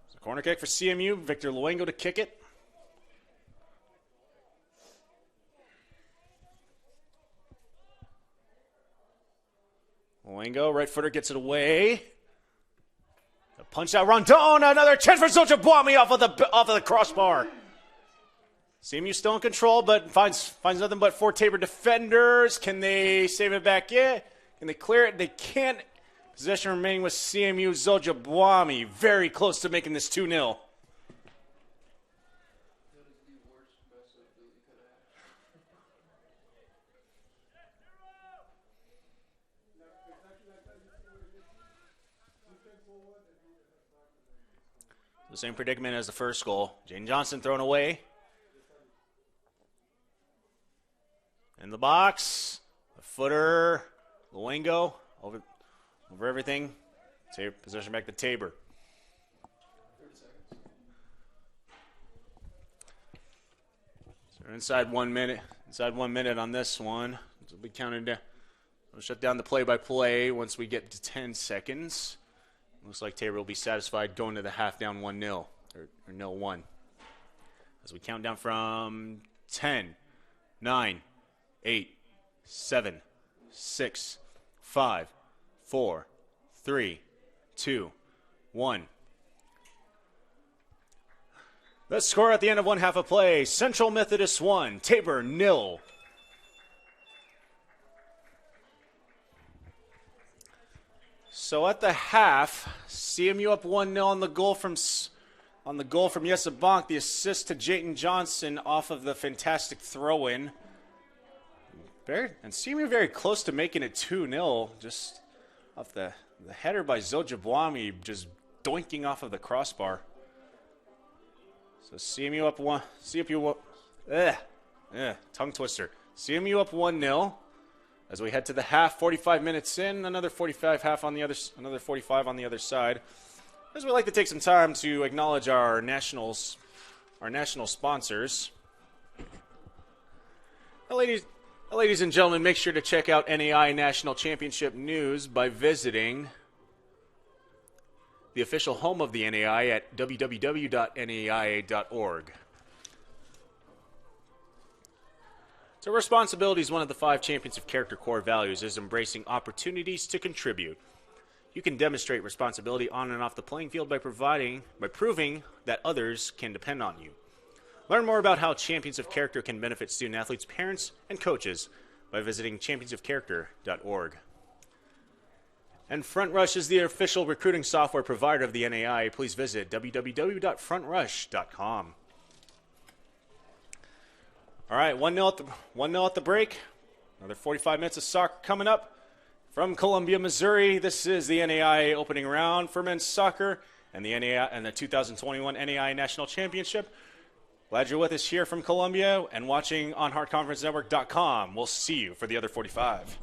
So corner kick for CMU. Victor Luengo to kick it. Luengo, right footer, gets it away. A punch out Rondon, another chance for Zojabwami off of the crossbar. CMU still in control, but finds nothing but 4 Tabor defenders. Can they save it back in? Can they clear it? They can't. Possession remaining with CMU. Zojabwami very close to making this 2-0. The same predicament as the first goal. Jane Johnson thrown away. In the box. The footer. Luengo over everything. Possession back to Tabor. 30 seconds. So we're inside 1 minute. Inside 1 minute on this one. It'll be counted down. We'll shut down the play-by-play once we get to 10 seconds. Looks like Tabor will be satisfied going to the half down 1-0, or 0-1. As we count down from 10, 9, 8, 7, 6, 5, 4, 3, 2, 1. Let's score at the end of one half of play. Central Methodist 1, Tabor 0. So at the half, CMU up 1-0 on the goal from Yessa Bonk. The assist to Jayton Johnson off of the fantastic throw-in. And CMU very close to making it 2-0, just off the header by Zojabwami, just doinking off of the crossbar. So CMU up 1. Tongue twister. CMU up 1-0. As we head to the half, 45 minutes in, another 45 on the other side. As we like to take some time to acknowledge our national sponsors. Ladies and gentlemen, make sure to check out NAIA National Championship News by visiting the official home of the NAIA at www.naia.org. So responsibility is one of the 5 Champions of Character core values, is embracing opportunities to contribute. You can demonstrate responsibility on and off the playing field by proving that others can depend on you. Learn more about how Champions of Character can benefit student athletes, parents, and coaches by visiting championsofcharacter.org. And Front Rush is the official recruiting software provider of the NAIA. Please visit www.frontrush.com. All right, 1-0 at the break. Another 45 minutes of soccer coming up. From Columbia, Missouri, this is the NAIA opening round for men's soccer and the NAIA and the 2021 NAIA National Championship. Glad you're with us here from Columbia and watching on HeartConferenceNetwork.com. We'll see you for the other 45.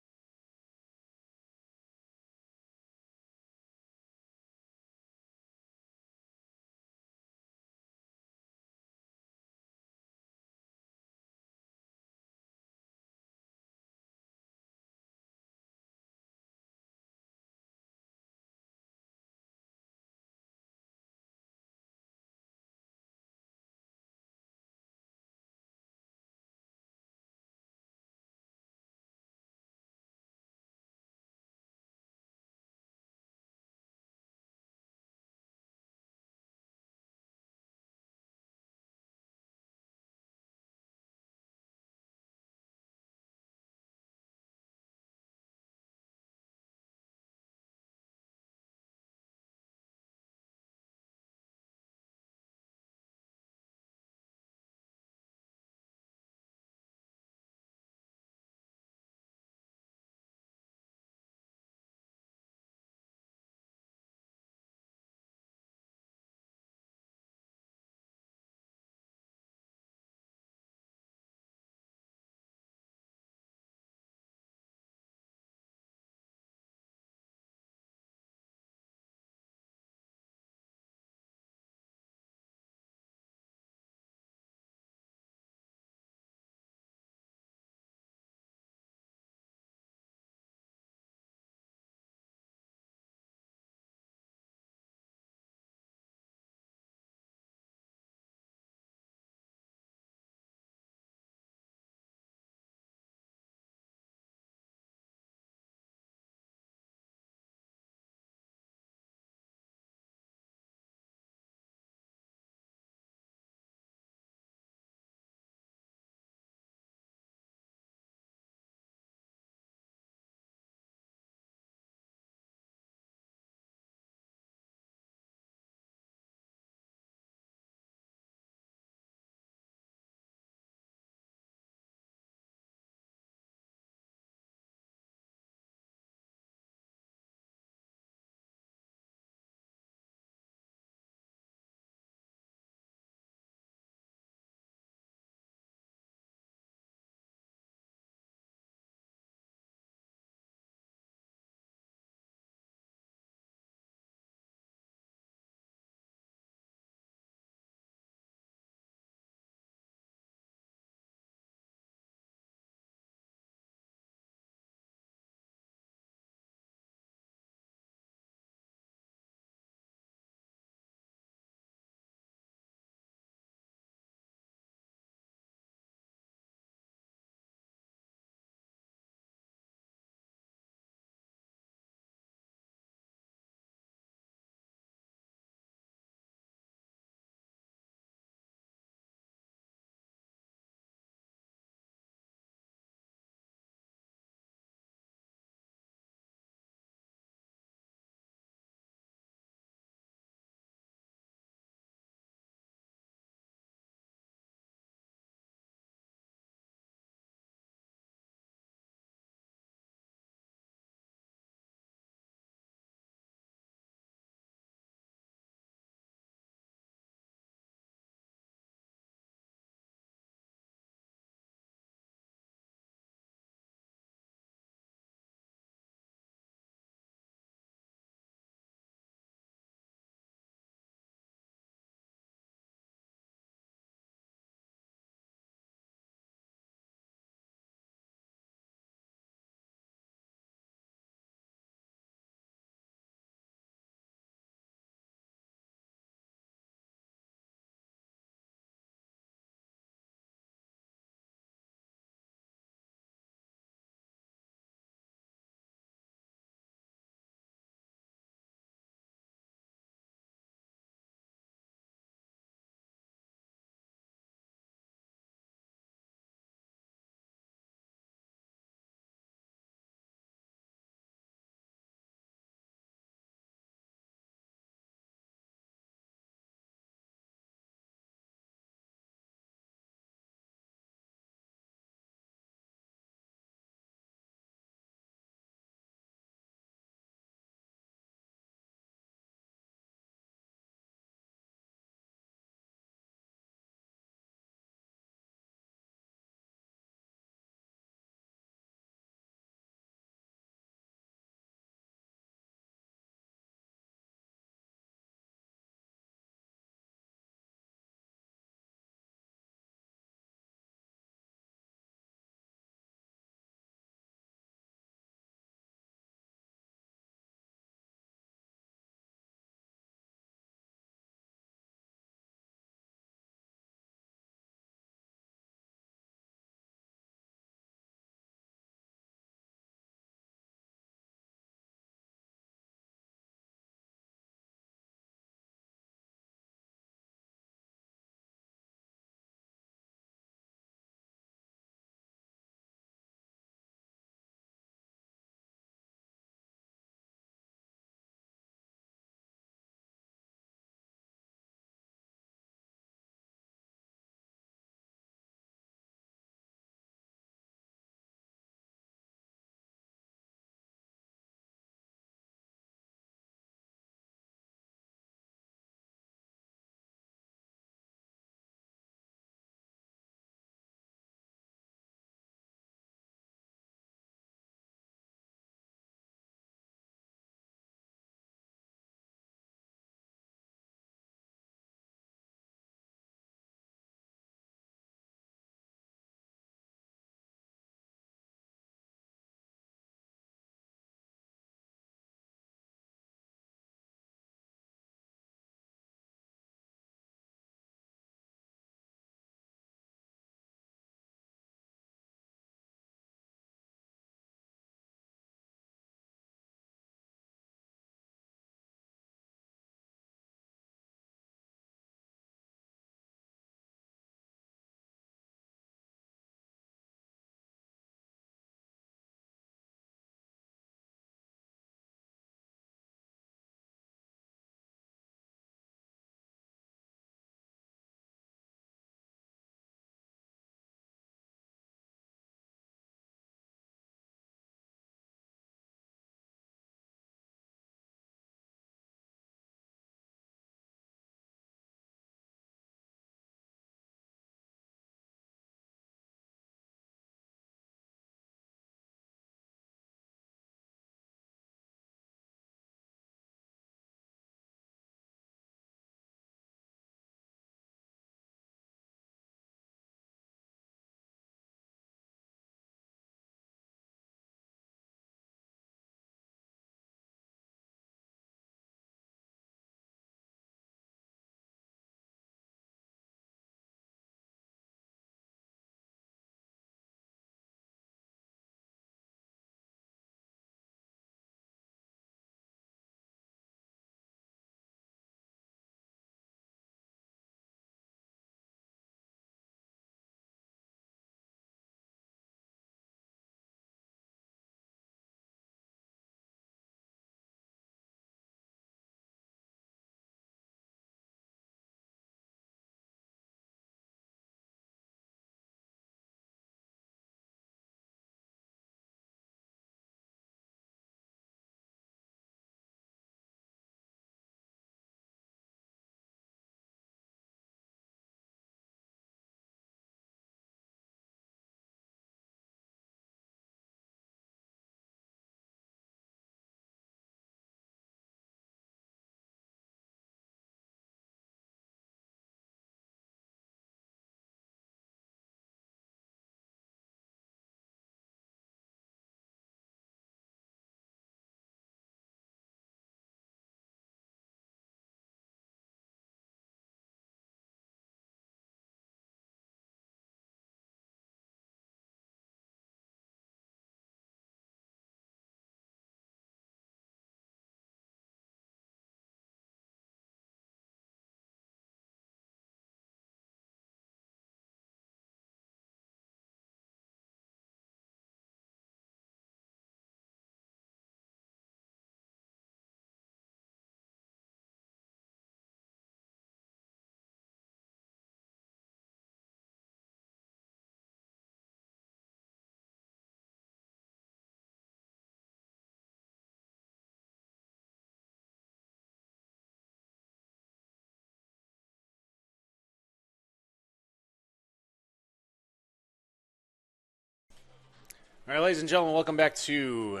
All right, ladies and gentlemen, welcome back to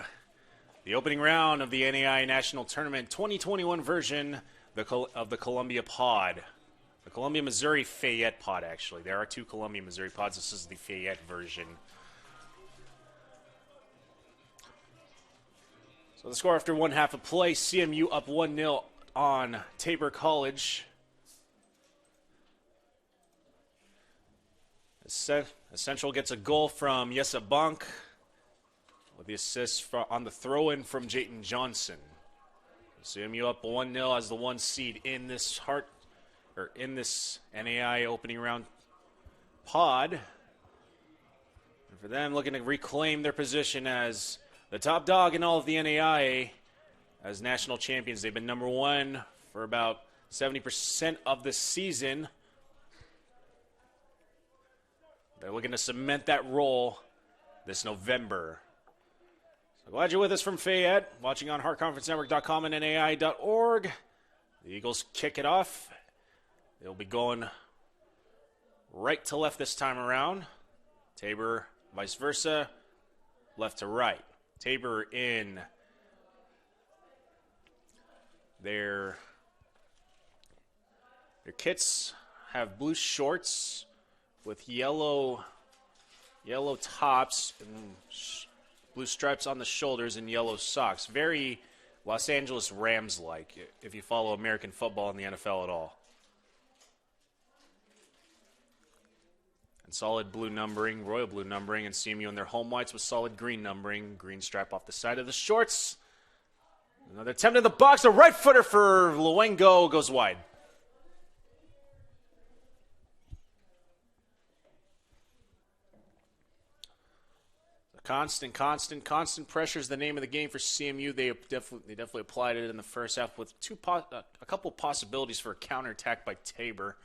the opening round of the NAIA National Tournament 2021 version of the Columbia Pod. The Columbia, Missouri Fayette Pod, actually. There are two Columbia, Missouri pods. This is the Fayette version. So the score after one half of play, CMU up 1-0 on Tabor College. Central gets a goal from Yessa Bonk with the assist on the throw-in from Jayton Johnson. CMU up 1-0 as the one seed in this NAIA opening round pod. And for them, looking to reclaim their position as the top dog in all of the NAIA as national champions. They've been number one for about 70% of the season. They're looking to cement that role this November. So glad you're with us from Fayette, watching on HeartConferenceNetwork.com and NAI.org. The Eagles kick it off. They'll be going right to left this time around. Tabor, vice versa, left to right. Tabor in their kits have blue shorts with yellow tops and blue stripes on the shoulders and yellow socks. Very Los Angeles Rams-like, if you follow American football in the NFL at all. And solid blue numbering, royal blue numbering, and CMU in their home whites with solid green numbering. Green stripe off the side of the shorts. Another attempt in the box. A right footer for Luengo goes wide. Constant pressure is the name of the game for CMU. They definitely applied it in the first half with a couple possibilities for a counterattack by Tabor.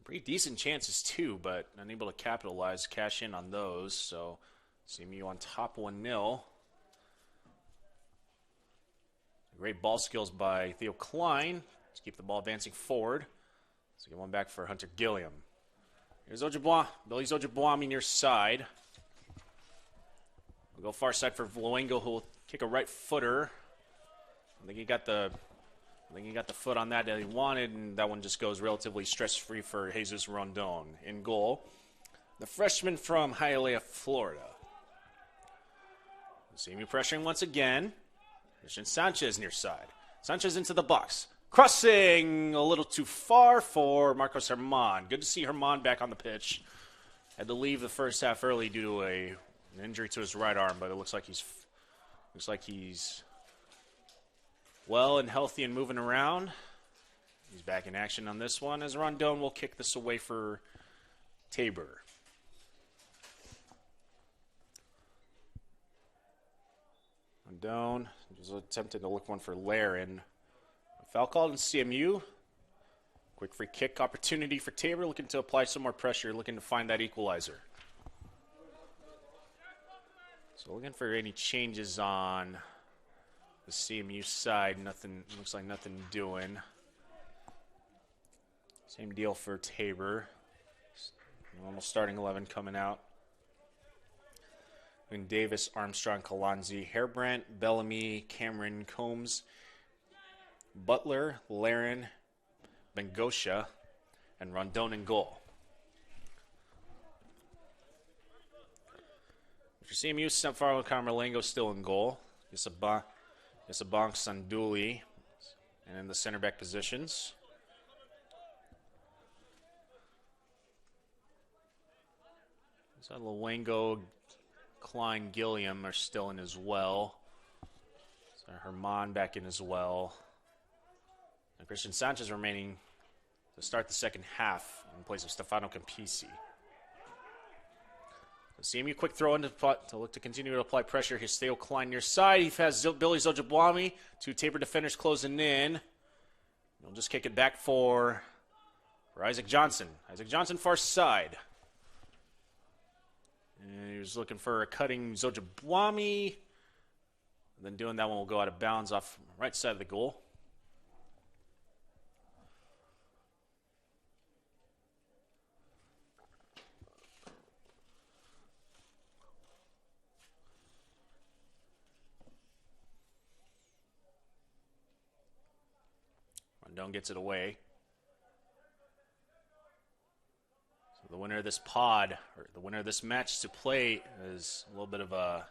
Pretty decent chances too, but unable to capitalize, cash in on those. So CMU on top 1-0. Great ball skills by Theo Klein to keep the ball advancing forward. Let's get one back for Hunter Gilliam. Here's Billy Ojibwami near side. We'll go far side for Luengo, who will kick a right footer. I think he got the foot on that he wanted, and that one just goes relatively stress-free for Jesus Rondon in goal. The freshman from Hialeah, Florida. CMU pressuring once again. Christian Sanchez near side. Sanchez into the box. Crossing a little too far for Marcos Herman. Good to see Herman back on the pitch. Had to leave the first half early due to an injury to his right arm, but it looks like he's well and healthy and moving around. He's back in action on this one as Rondon will kick this away for Tabor. Rondon just attempted to look one for Laren. Foul called in CMU. Quick free kick opportunity for Tabor, looking to apply some more pressure, looking to find that equalizer. So looking for any changes on the CMU side. Nothing, looks like nothing doing. Same deal for Tabor. Normal starting 11 coming out. And Davis, Armstrong, Kalanzi, Hairbrandt, Bellamy, Cameron, Combs, Butler, Laren, Bengosha, and Rondon in goal. For CMU, Farlo Camerlengo still in goal. Isabonk Sanduli, and in the center back positions. So Luengo, Klein, Gilliam are still in as well. So Herman back in as well. And Christian Sanchez remaining to start the second half in place of Stefano Campisi. CMU quick throw into to look to continue to apply pressure. Here's Theo Klein near side. He has Billy Ojibwami. Two Tabor defenders closing in. He'll just kick it back for Isaac Johnson. Isaac Johnson far side. And he was looking for a cutting Ojibwami. And then doing that one will go out of bounds off right side of the goal. Rondon gets it away. So the winner of this pod, or the winner of this match to play, is a little bit of a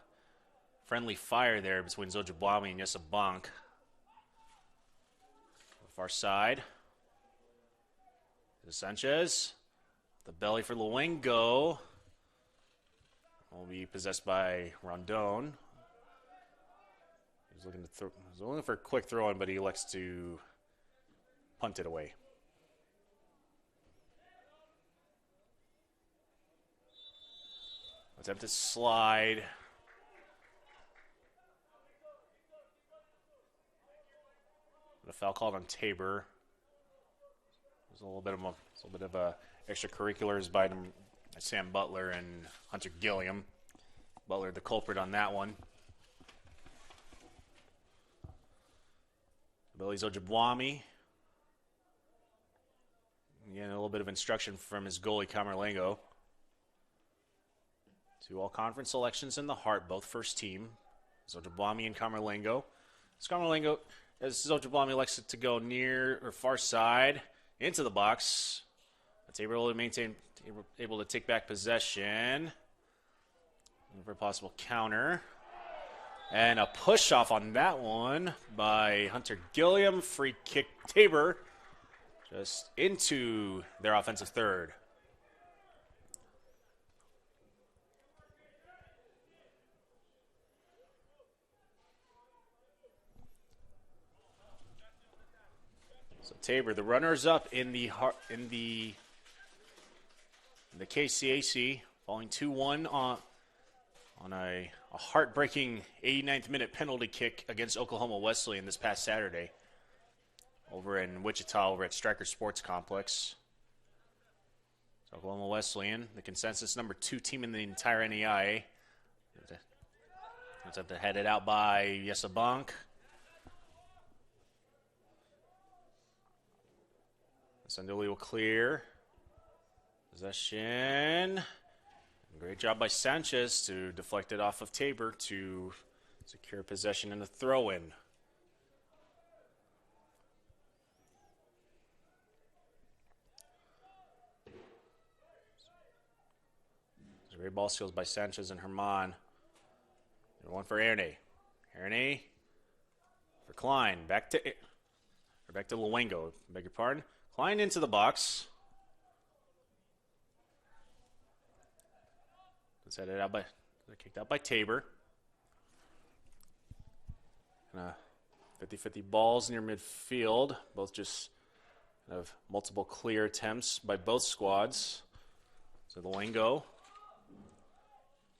friendly fire there between Zojibwami and Yesabank. Far side. Sanchez. The belly for Luengo. Will be possessed by Rondon. He's looking to throw. He's looking for a quick throw in, but he elects to punt it away. Attempted slide. A foul called on Tabor. There's a little bit of a extracurriculars by Sam Butler and Hunter Gilliam. Butler the culprit on that one. Billy Zojibwami. Again, a little bit of instruction from his goalie, Camerlengo. 2 all-conference selections in the heart, both first team. Zojibwami and Camerlengo. As Zojibwami likes it to go near or far side into the box. That's able to take back possession. Looking for a possible counter. And a push off on that one by Hunter Gilliam. Free kick Tabor just into their offensive third. So Tabor, the runners up in the KCAC, falling 2-1 on a heartbreaking 89th minute penalty kick against Oklahoma Wesleyan this past Saturday over in Wichita over at Stryker Sports Complex. So Oklahoma Wesleyan, the consensus number 2 team in the entire NAIA. It's headed out by Yesabank. Sanduli will clear. Possession. Great job by Sanchez to deflect it off of Tabor to secure possession in the throw-in. Great ball skills by Sanchez and Herman. One for Erne. Erne for Klein. Back to Luengo. Beg your pardon. Klein into the box. It's headed out kicked out by Tabor. 50-50 balls near midfield. Both just have multiple clear attempts by both squads. So Luengo.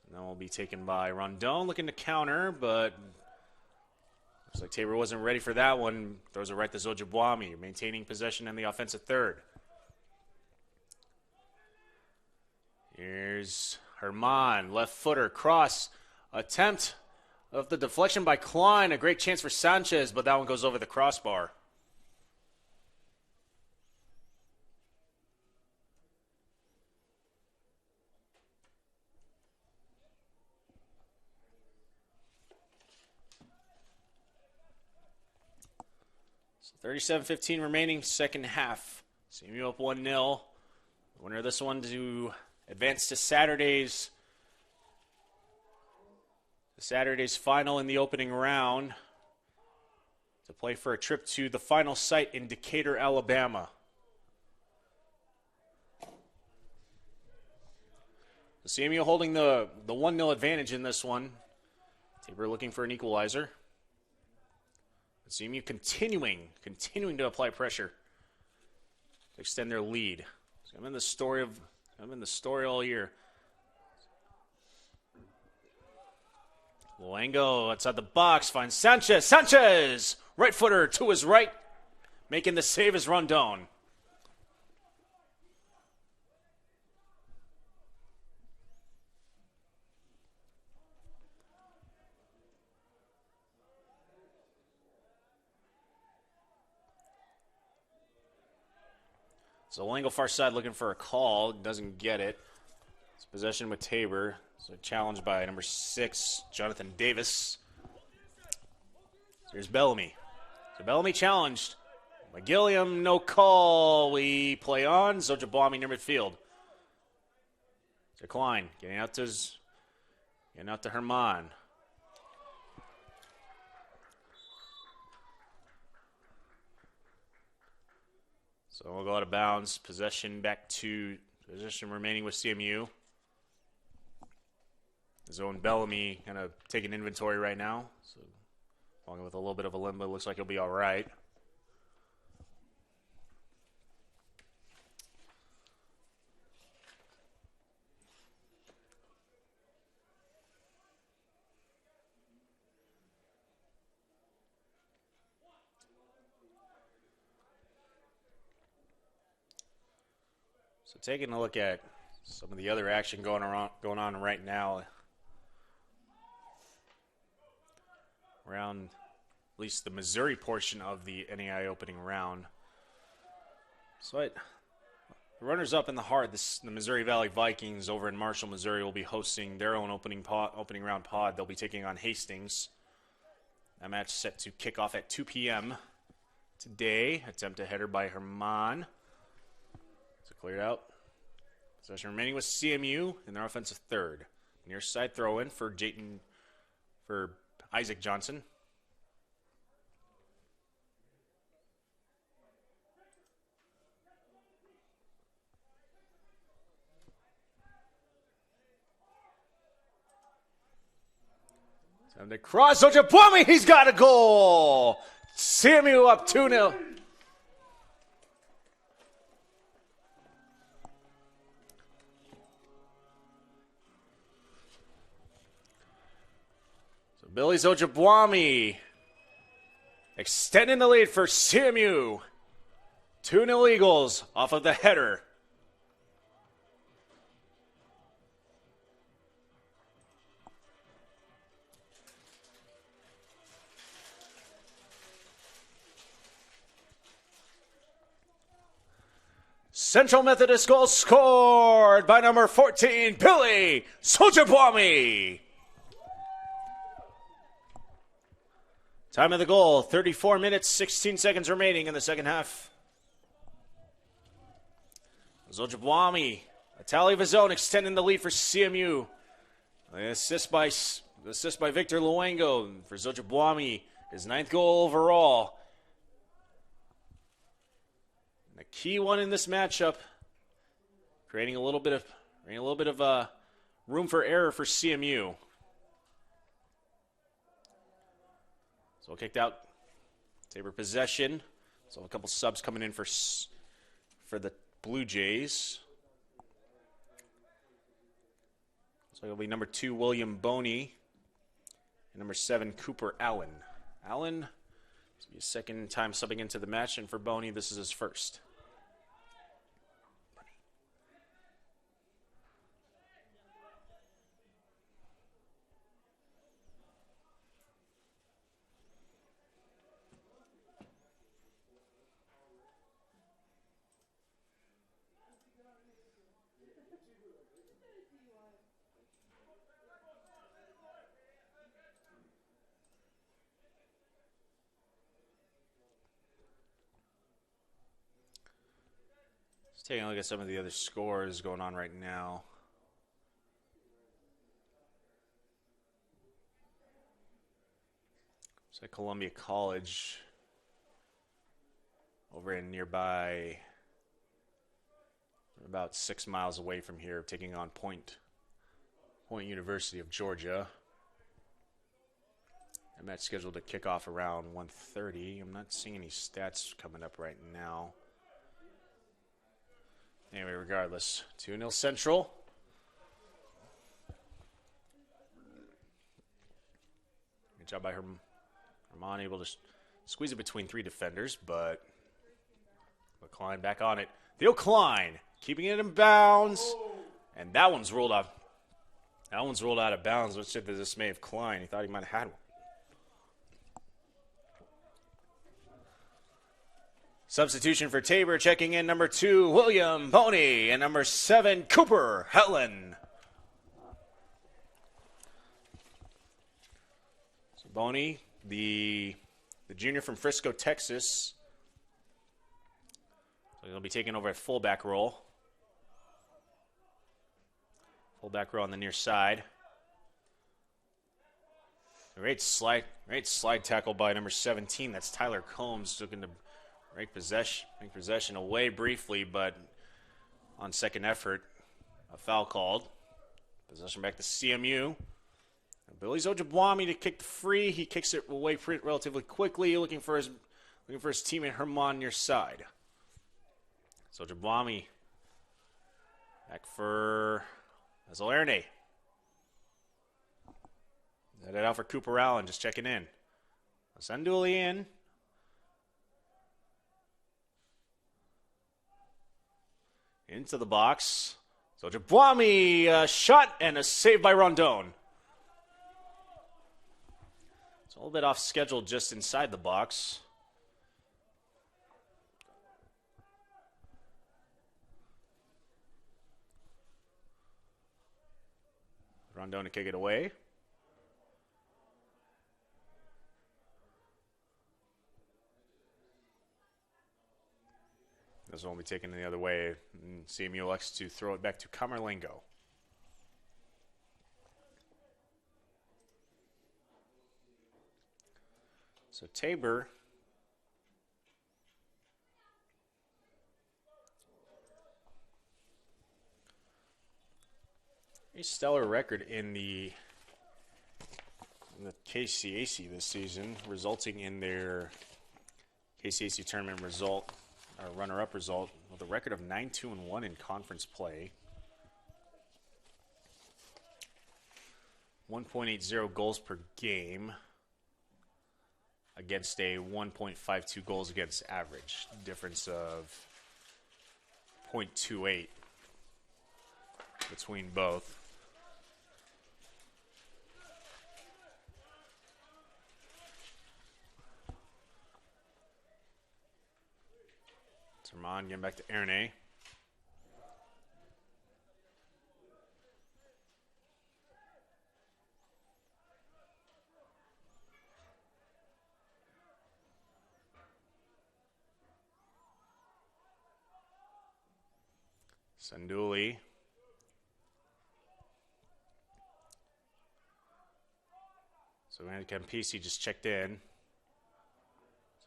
And that will be taken by Rondon, looking to counter, but looks like Tabor wasn't ready for that one. Throws it right to Zojibwami, maintaining possession in the offensive third. Here's Herman, left footer, cross, attempt of the deflection by Klein. A great chance for Sanchez, but that one goes over the crossbar. So 37-15 remaining, second half. CMU up 1-0. The winner of this one to advance to Saturday's final in the opening round to play for a trip to the final site in Decatur, Alabama. So CMU holding the 1-0 advantage in this one. Tabor looking for an equalizer. CMU continuing to apply pressure to extend their lead. So I'm in the story all year. Luengo outside the box finds Sanchez. Sanchez! Right footer to his right. Making the save is Rondon. So Luengo far side looking for a call. Doesn't get it. It's possession with Tabor. So challenged by number 6, Jonathan Davis. So here's Bellamy. So Bellamy challenged. McGilliam, no call. We play on. Zojabwami near midfield. Decline. Getting out to Herman. So we'll go out of bounds. Possession remaining with CMU. Zone Bellamy kind of taking inventory right now. So along with a little bit of a limbo, looks like he'll be all right. So taking a look at some of the other action going on right now around at least the Missouri portion of the NAIA opening round. So the runners-up in the heart, the Missouri Valley Vikings over in Marshall, Missouri, will be hosting their own opening round pod. They'll be taking on Hastings. That match set to kick off at 2 p.m. today. Attempt a header by Herman. Cleared out. Possession remaining with CMU in their offensive third. Near side throw in for Isaac Johnson. Time to cross. Ojapwami, he's got a goal. CMU up 2-0. Billy Zojabwami extending the lead for CMU. 2-0 Eagles off of the header. Central Methodist goal scored by number 14, Billy Zojabwami. Time of the goal, 34 minutes, 16 seconds remaining in the second half. Zojabwami, a tally of his own, extending the lead for CMU. An assist by Victor Luengo for Zojabwami, his 9th goal overall. And a key one in this matchup, creating a little bit of room for error for CMU. So kicked out. Tabor possession. So a couple subs coming in for the Blue Jays. So it'll be number 2, William Boney, and number 7, Cooper Allen. Allen, this will be his second time subbing into the match, and for Boney, this is his first. Taking a look at some of the other scores going on right now. So Columbia College over in nearby, about 6 miles away from here, taking on Point University of Georgia. And that's scheduled to kick off around 1:30. I'm not seeing any stats coming up right now. Anyway, regardless, 2-0 Central. Good job by Herman, able to squeeze it between 3 defenders, but Klein back on it. Theo Klein keeping it in bounds, and that one's rolled off. That one's rolled out of bounds, which to the dismay of Klein. He thought he might have had one. Substitution for Tabor, checking in number 2, William Boney, and number 7, Cooper Helen. So Boney, the junior from Frisco, Texas, So he'll be taking over at fullback role. Fullback row on the near side. Great slide tackle by number 17. That's Tyler Combs looking to break possession away briefly, but on second effort, a foul called. Possession back to CMU. Billy Ojibwami to kick the free. He kicks it away relatively quickly, looking for his teammate Herman near side. So Ojibwami back for Azulerne. Headed out for Cooper Allen, just checking in. Sanduli in. Into the box. So Ojibwami, a shot and a save by Rondon. It's a little bit off schedule just inside the box. Rondon to kick it away. This one will be taken the other way. And CMU elects to throw it back to Camerlengo. So Tabor a stellar record in the KCAC this season, resulting in their KCAC tournament result, or runner-up result, with a record of 9-2-1 in conference play. 1.80 goals per game against a 1.52 goals against average. Difference of 0.28 between both. Herman getting back to Erne. Sanduli. So Campisi just checked in.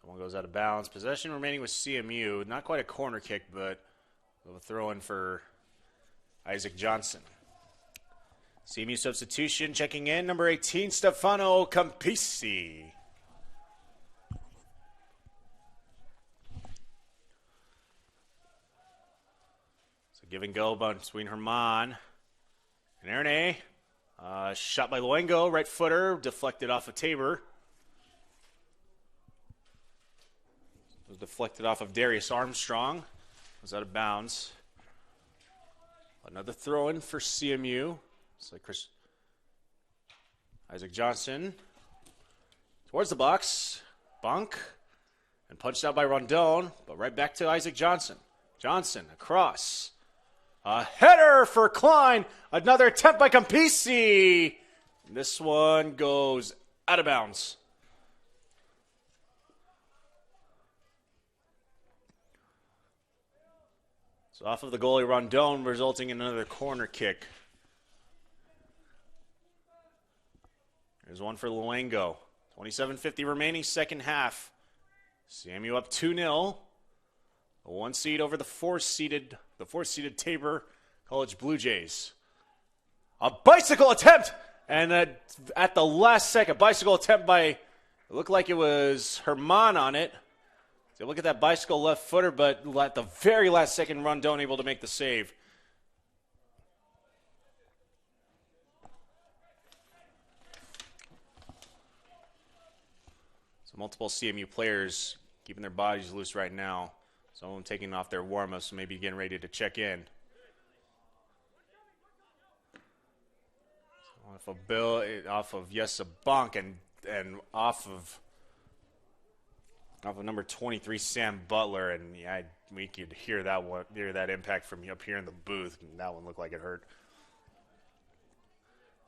Someone goes out of bounds. Possession remaining with CMU. Not quite a corner kick, but a throw in for Isaac Johnson. CMU substitution checking in. Number 18, Stefano Campisi. So give and go between Herman and Erne. Shot by Luengo, right footer, deflected off of Tabor. Was deflected off of Darius Armstrong. Was out of bounds. Another throw in for CMU. It's like Isaac Johnson towards the box. Bunk. And punched out by Rondon. But right back to Isaac Johnson. Johnson across. A header for Klein. Another attempt by Campisi. This one goes out of bounds. So off of the goalie Rondon, resulting in another corner kick. There's one for Luengo. 27:50 remaining, second half. CMU up 2-0. A 1 seed over the four-seeded Tabor College Blue Jays. A bicycle attempt! And at the last second, bicycle attempt by, it looked like it was Herman on it. So look at that bicycle left footer, but at the very last second, Rondon able to make the save. So multiple CMU players keeping their bodies loose right now. Some of them taking off their warm-ups, so maybe getting ready to check in. Off of Yessa Bonk and off of number 23, Sam Butler, and yeah, we could hear that impact from up here in the booth. And that one looked like it hurt.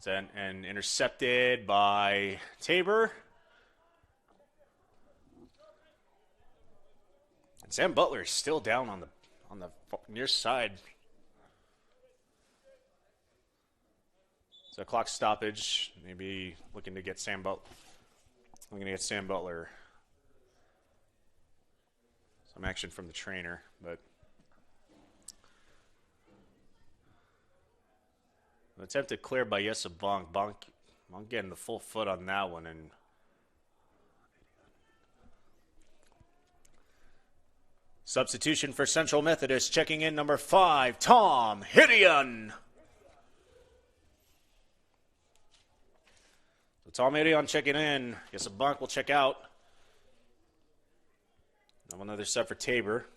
And intercepted by Tabor. And Sam Butler is still down on the near side. So clock stoppage. Maybe looking to get Sam Butler. Some action from the trainer, but attempted clear by Yessa Bonk. Bonk getting the full foot on that one, and substitution for Central Methodist, checking in number 5, Tom Hideon. So Tom Hideon checking in. Yessa Bonk will check out. Now another sub for Tabor.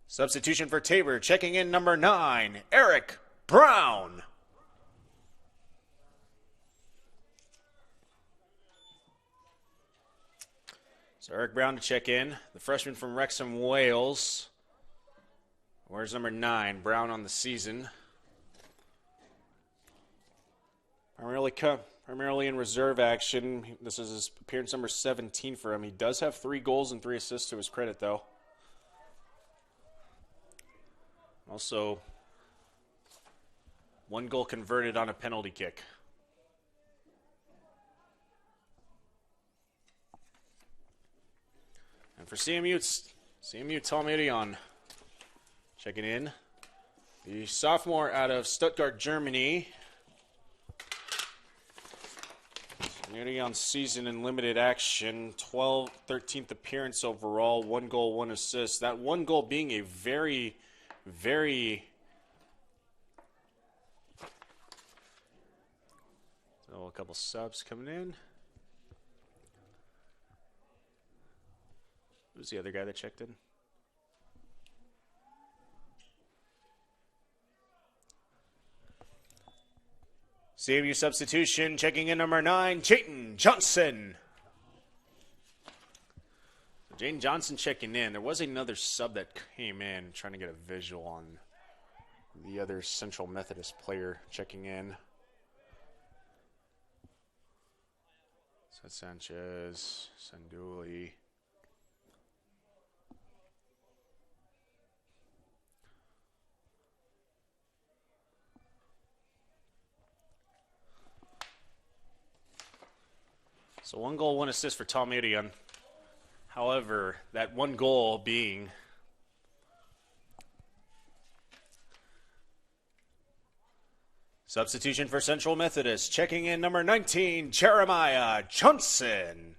Substitution for Tabor, checking in number 9, Eric Brown. So Eric Brown to check in, the freshman from Wrexham, Wales. Where's number 9? Brown on the season. Primarily in reserve action. This is his appearance number 17 for him. He does have 3 goals and 3 assists to his credit, though. Also, 1 goal converted on a penalty kick. And for CMU, it's CMU Tom Hideon checking in. The sophomore out of Stuttgart, Germany. Hideon's season in limited action, 13th appearance overall, 1 goal, 1 assist. That 1 goal being a very, very... So a couple subs coming in. Who's the other guy that checked in? CMU substitution, checking in number 9, Jayton Johnson. So Jayton Johnson checking in. There was another sub that came in, trying to get a visual on the other Central Methodist player checking in. So Sanchez, Sanduli. So 1 goal, 1 assist for Tom Hideon. However, that 1 goal being substitution for Central Methodist. Checking in number 19, Jeremiah Johnson.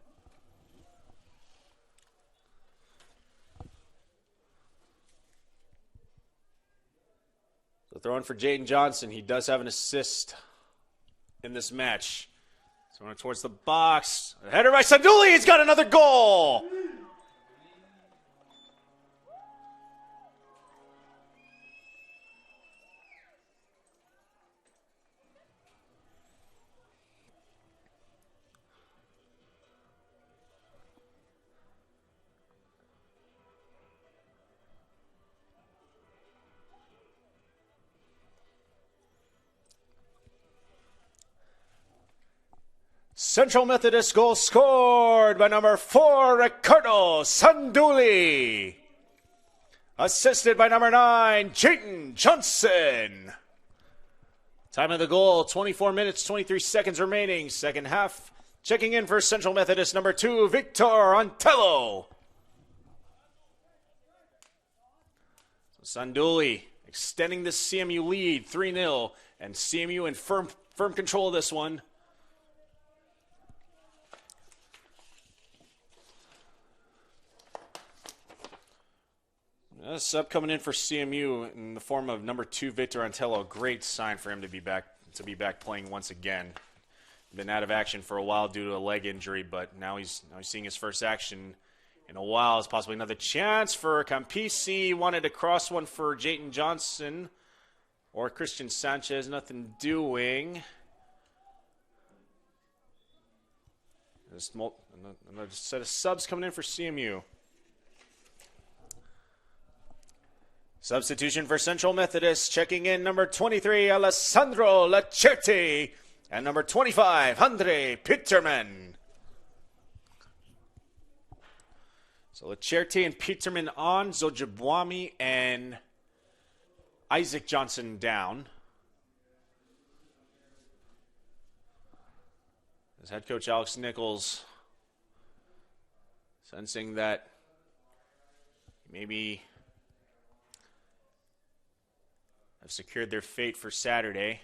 So throwing for Jayden Johnson. He does have an assist in this match. So towards the box. A header by Sanduli. He's got another goal. Central Methodist goal scored by number 4, Ricardo Sanduli. Assisted by number 9, Jayton Johnson. Time of the goal, 24 minutes, 23 seconds remaining. Second half, checking in for Central Methodist, number 2, Victor Antello. So Sanduli extending the CMU lead, 3-0. And CMU in firm control of this one. A sub coming in for CMU in the form of number 2 Victor Antello. Great sign for him to be back playing once again. Been out of action for a while due to a leg injury, but now he's seeing his first action in a while. It's possibly another chance for Campisi. Wanted to cross one for Jayton Johnson or Christian Sanchez. Nothing doing. Another set of subs coming in for CMU. Substitution for Central Methodist, checking in number 23, Alessandro Lacerti, and number 25, Andre Pitterman. So Lacherte and Peterman on, Zojabwami and Isaac Johnson down. As head coach Alex Nichols sensing that maybe have secured their fate for Saturday.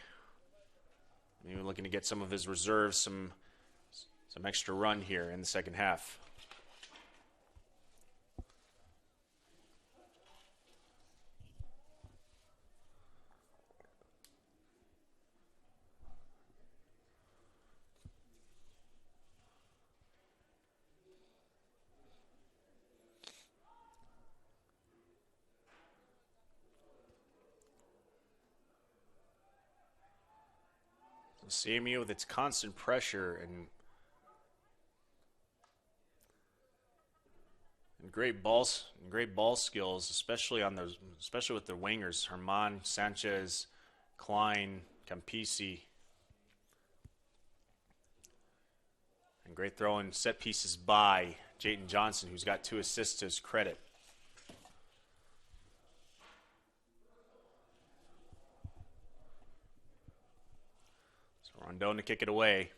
Maybe looking to get some of his reserves some extra run here in the second half. CMU with its constant pressure and great ball skills, especially with the wingers, Herman, Sanchez, Klein, Campisi, and great throwing set pieces by Jayton Johnson, who's got 2 assists to his credit. Rondon to kick it away.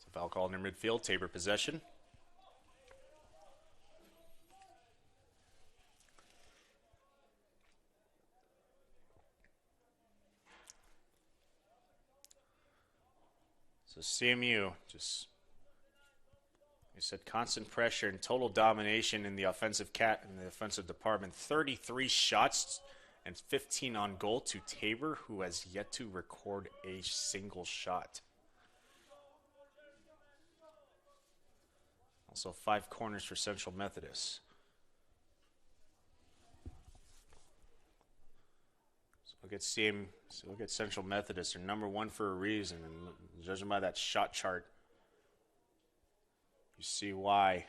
So foul called near midfield, Tabor possession. So CMU just, you said, constant pressure and total domination in the offensive department. 33 shots and 15 on goal to Tabor, who has yet to record a single shot. Also 5 corners for Central Methodist. So look at Central Methodist. They're number 1 for a reason, and judging by that shot chart, you see why.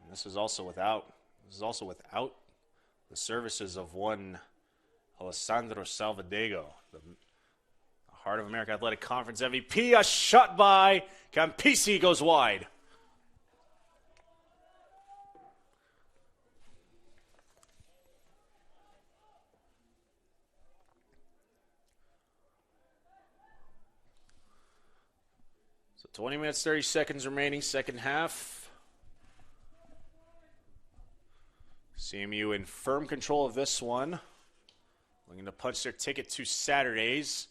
And this is also without the services of one Alessandro Salvadego, the Heart of America Athletic Conference MVP. A shot by Campisi goes wide. So 20 minutes, 30 seconds remaining, second half. CMU in firm control of this one. Looking to punch their ticket to Saturday's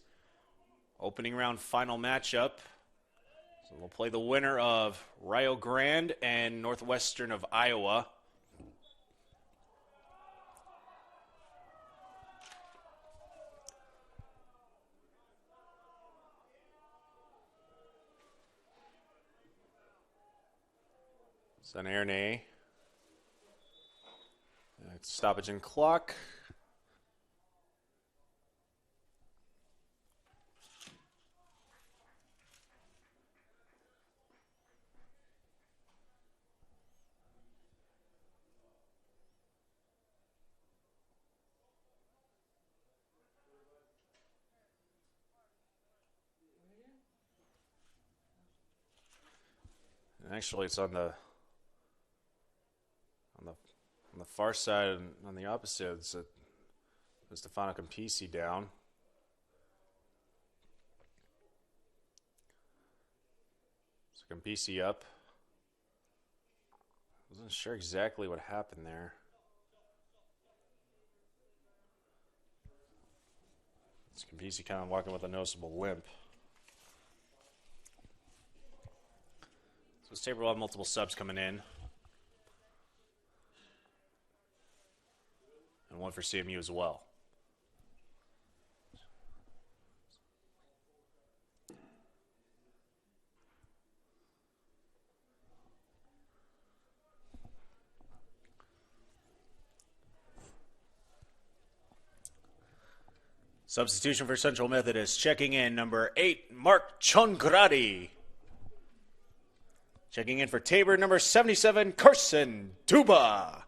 opening round final matchup. So we'll play the winner of Rio Grande and Northwestern of Iowa. San Erne. Stoppage and clock. And actually, it's on the far side, and on the opposite, it's Stefano Campisi down. So Campisi up. Wasn't sure exactly what happened there. It's Campisi kind of walking with a noticeable limp. So Tabor will have multiple subs coming in. And one for CMU as well. Substitution for Central Methodist. Checking in, number 8, Mark Chongradi. Checking in for Tabor, number 77, Carson Tuba.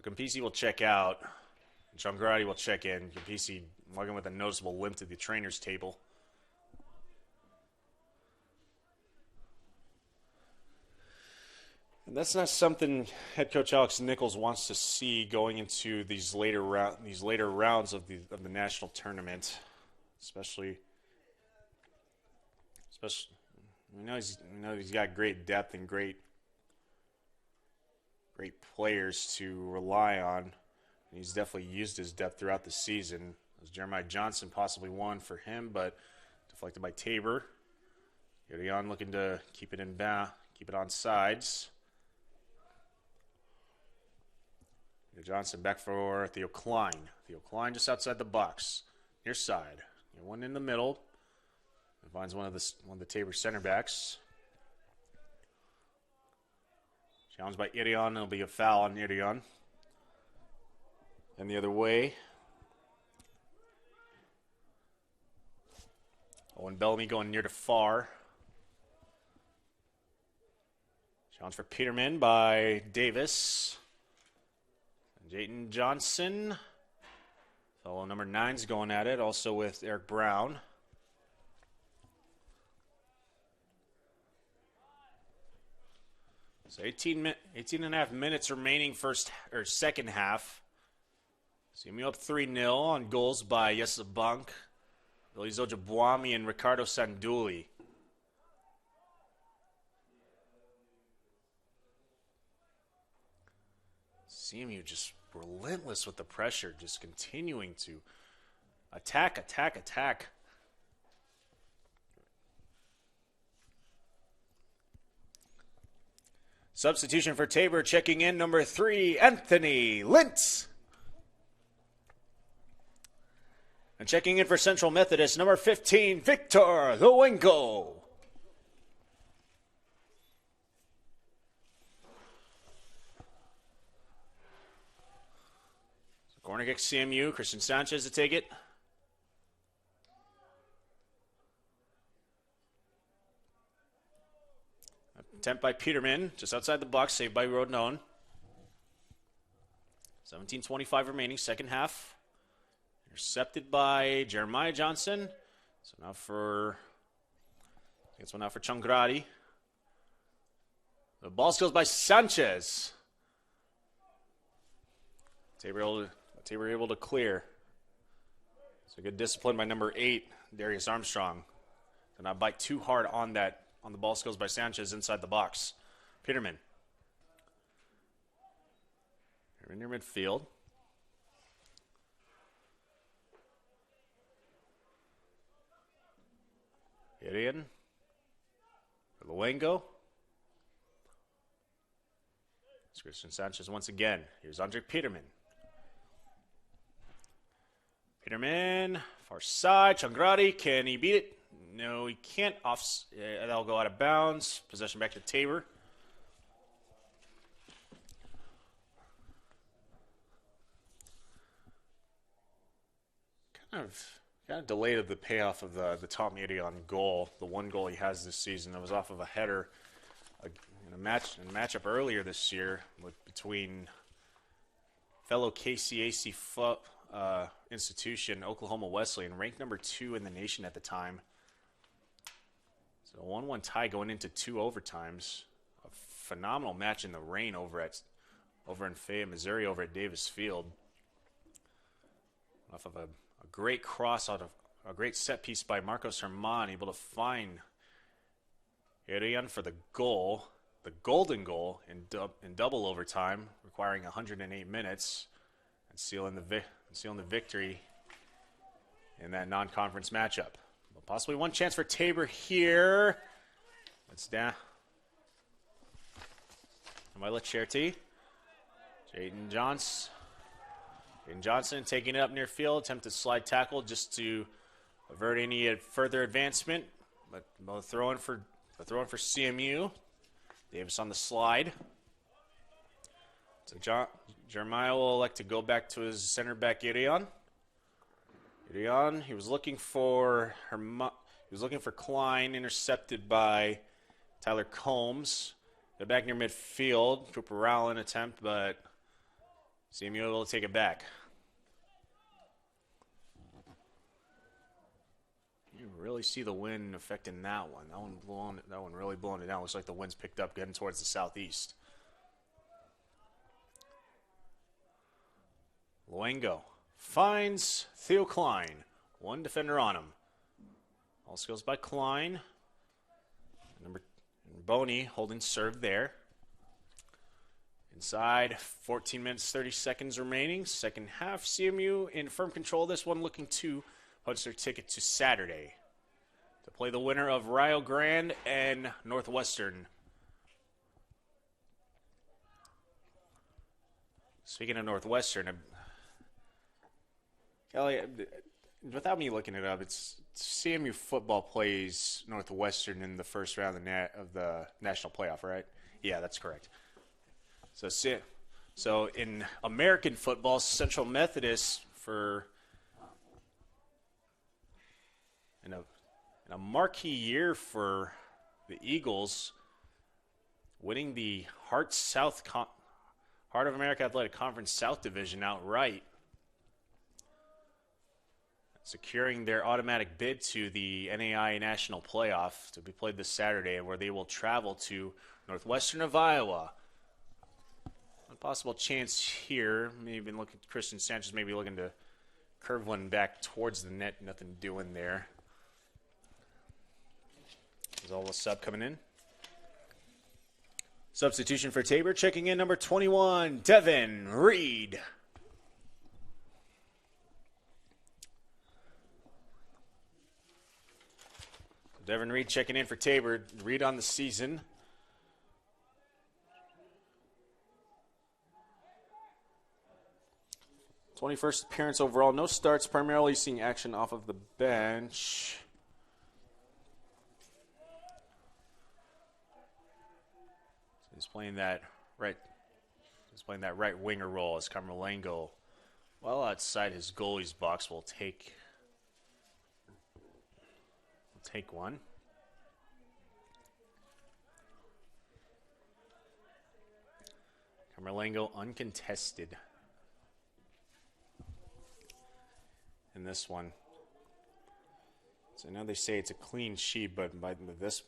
Campisi will check out. And Changrati will check in. Campisi walking with a noticeable limp to the trainer's table. And that's not something head coach Alex Nichols wants to see going into these later rounds of the national tournament, especially we know he's got great depth and great players to rely on. And he's definitely used his depth throughout the season. As Jeremiah Johnson possibly won for him, but deflected by Tabor. Gideon looking to keep it on sides. Johnson back for Theo Klein. Theo Klein just outside the box, near side. One in the middle. He finds one of the Tabor center backs. Challenged by Irion. There'll be a foul on Irion. And the other way. Owen Bellamy going near to far. Challenge for Peterman by Davis. Jayton Johnson, fellow number 9's going at it, also with Eric Brown. So 18 and a half minutes remaining second half. CMU up 3-0 on goals by Yesa Bunk, Billy Zojabwami, and Ricardo Sanduli. CMU just relentless with the pressure, just continuing to attack. Substitution for Tabor, checking in number 3, Anthony Lintz. And checking in for Central Methodist, number 15, Victor Luengo. Corner kick CMU, Christian Sanchez to take it. Attempt by Peterman, just outside the box, saved by Rodnone. 17:25 remaining, second half. Intercepted by Jeremiah Johnson. So now gets one out for Changrati. The ball goes by Sanchez. Tabor able to clear. So good discipline by number 8, Darius Armstrong. To not bite too hard on the ball skills by Sanchez inside the box. Peterman. They're in near midfield. Gideon. For Luengo. It's Christian Sanchez once again. Here's Andre Peterman. Peterman, far side, Changrati, can he beat it? No, he can't. That'll go out of bounds. Possession back to Tabor. Kind of delayed the payoff of the Tom Idion goal. The one goal he has this season. It was off of a header in a matchup earlier this year between fellow KCAC institution, Oklahoma Wesleyan, ranked number 2 in the nation at the time. So a 1-1 tie going into 2 overtimes. A phenomenal match in the rain over in Fayette, Missouri, over at Davis Field. Off of a great cross out of a great set piece by Marcos Herman, able to find Irian for the goal, the golden goal in double overtime, requiring 108 minutes, and sealing the victory in that non-conference matchup. But possibly one chance for Tabor here. It's down. Mila Cherty. Jayden Johnson taking it up near field. Attempted slide tackle just to avert any further advancement. But throw in for CMU. Davis on the slide. So Jeremiah will elect to go back to his center back, Irion. He was looking for Klein, intercepted by Tyler Combs. They're back near midfield. Cooper Rowland attempt, but CMU able to take it back. You really see the wind affecting that one. That one really blowing it down. Looks like the wind's picked up getting towards the southeast. Luengo finds Theo Klein. One defender on him. All skills by Klein. Boney holding serve there. Inside, 14 minutes, 30 seconds remaining. Second half, CMU in firm control. This one looking to punch their ticket to Saturday to play the winner of Rio Grande and Northwestern. Speaking of Northwestern, Kelly, without me looking it up, it's CMU football plays Northwestern in the first round of the national playoff, right? Yeah, that's correct. So in American football, Central Methodist in a marquee year for the Eagles, winning the Heart of America Athletic Conference South Division outright, securing their automatic bid to the NAIA National Playoff to be played this Saturday, where they will travel to Northwestern of Iowa. A possible chance here, Christian Sanchez maybe looking to curve one back towards the net. Nothing doing there. There's all the sub coming in. Substitution for Tabor, checking in number 21, Devin Reed. Devin Reed checking in for Tabor. Reed on the season. '21st appearance overall. No starts, primarily seeing action off of the bench. So he's playing that right winger role as Carmelango, well outside his goalie's box, will take one. Carmelango uncontested in this one. So now they say it's a clean sheet, but by this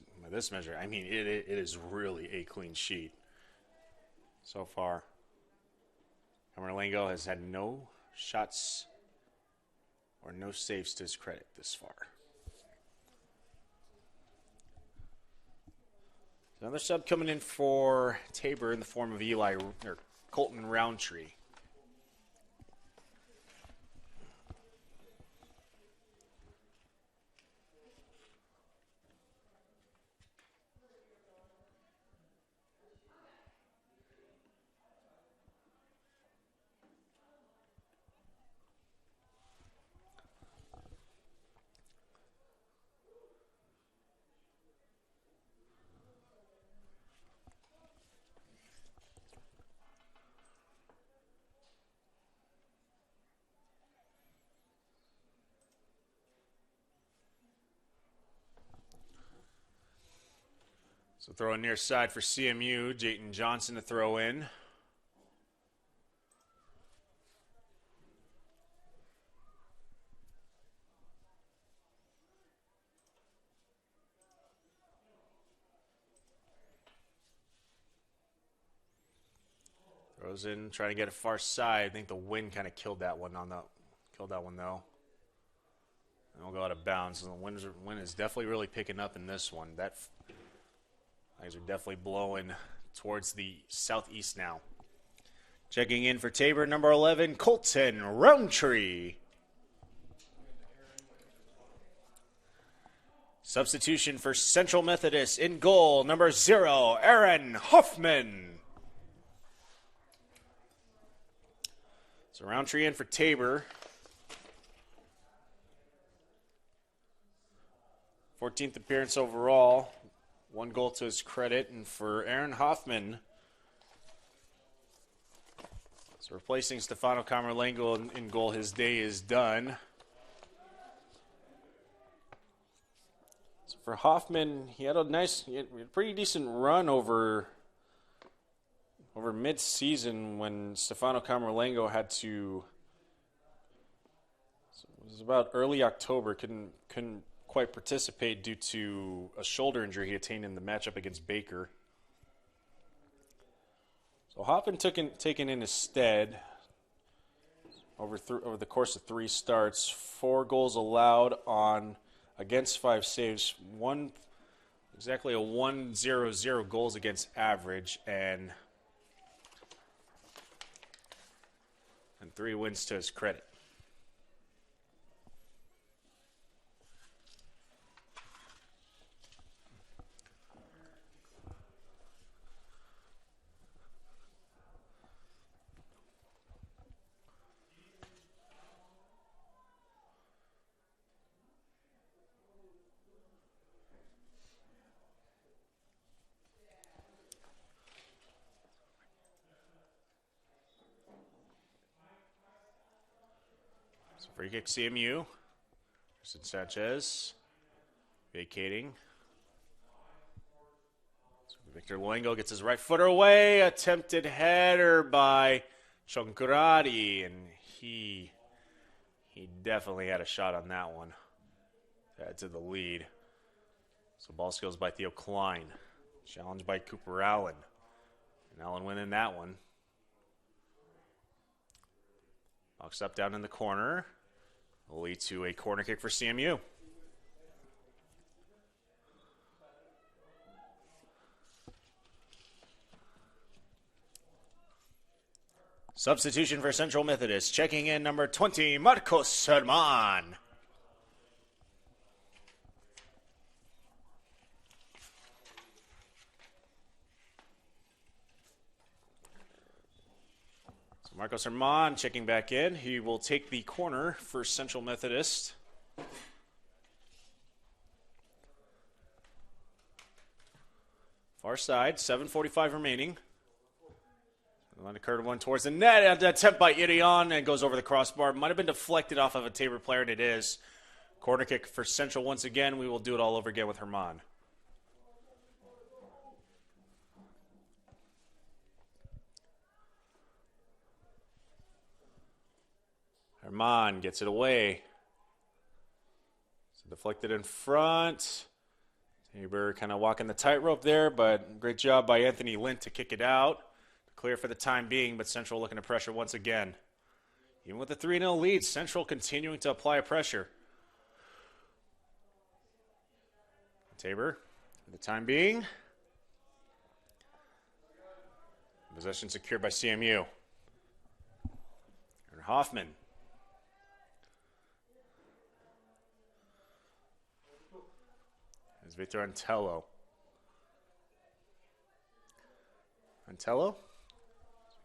measure, I mean it is really a clean sheet so far. Carmelango has had no shots or no saves to his credit this far. Another sub coming in for Tabor in the form of Colton Roundtree. So throwing near side for CMU, Jayton Johnson to throw in. Throws in, trying to get a far side. I think the wind kind of killed that one though. And we'll go out of bounds. And the wind is definitely really picking up in this one. Guys are definitely blowing towards the southeast now. Checking in for Tabor, number 11, Colton Roundtree. Substitution for Central Methodist in goal, number 0, Aaron Hoffman. So Roundtree in for Tabor. 14th appearance overall. 1 goal to his credit. And for Aaron Hoffman, so replacing Stefano Camerlengo in goal, his day is done. So for Hoffman, he had a pretty decent run over over mid-season when Stefano Camerlengo had to. It was about early October. Couldn't quite participate due to a shoulder injury he attained in the matchup against Baker. So Hoffman taken in his stead over the course of 3 starts. 4 goals allowed on against 5 saves. Exactly a 1.00 goals against average and 3 wins to his credit. So free kick CMU. Christian Sanchez vacating. So Victor Luengo gets his right footer away. Attempted header by Chonkurati, and he definitely had a shot on that one. Add to the lead. So ball skills by Theo Klein. Challenged by Cooper Allen. And Allen winning that one. Box up down in the corner. Will lead to a corner kick for CMU. Substitution for Central Methodist. Checking in number 20, Marcos Herman. Marcos Herman checking back in. He will take the corner for Central Methodist. Far side, 7:45 remaining. The line occurred one towards the net. Attempt by Irion and goes over the crossbar. Might have been deflected off of a Tabor player, and it is. Corner kick for Central once again. We will do it all over again with Herman. Herman gets it away. So deflected in front. Tabor kind of walking the tightrope there, but great job by Anthony Lint to kick it out. Clear for the time being, but Central looking to pressure once again. Even with the 3-0 lead, Central continuing to apply pressure. Tabor, for the time being. Possession secured by CMU. And Hoffman. There's Victor Antello. Antello?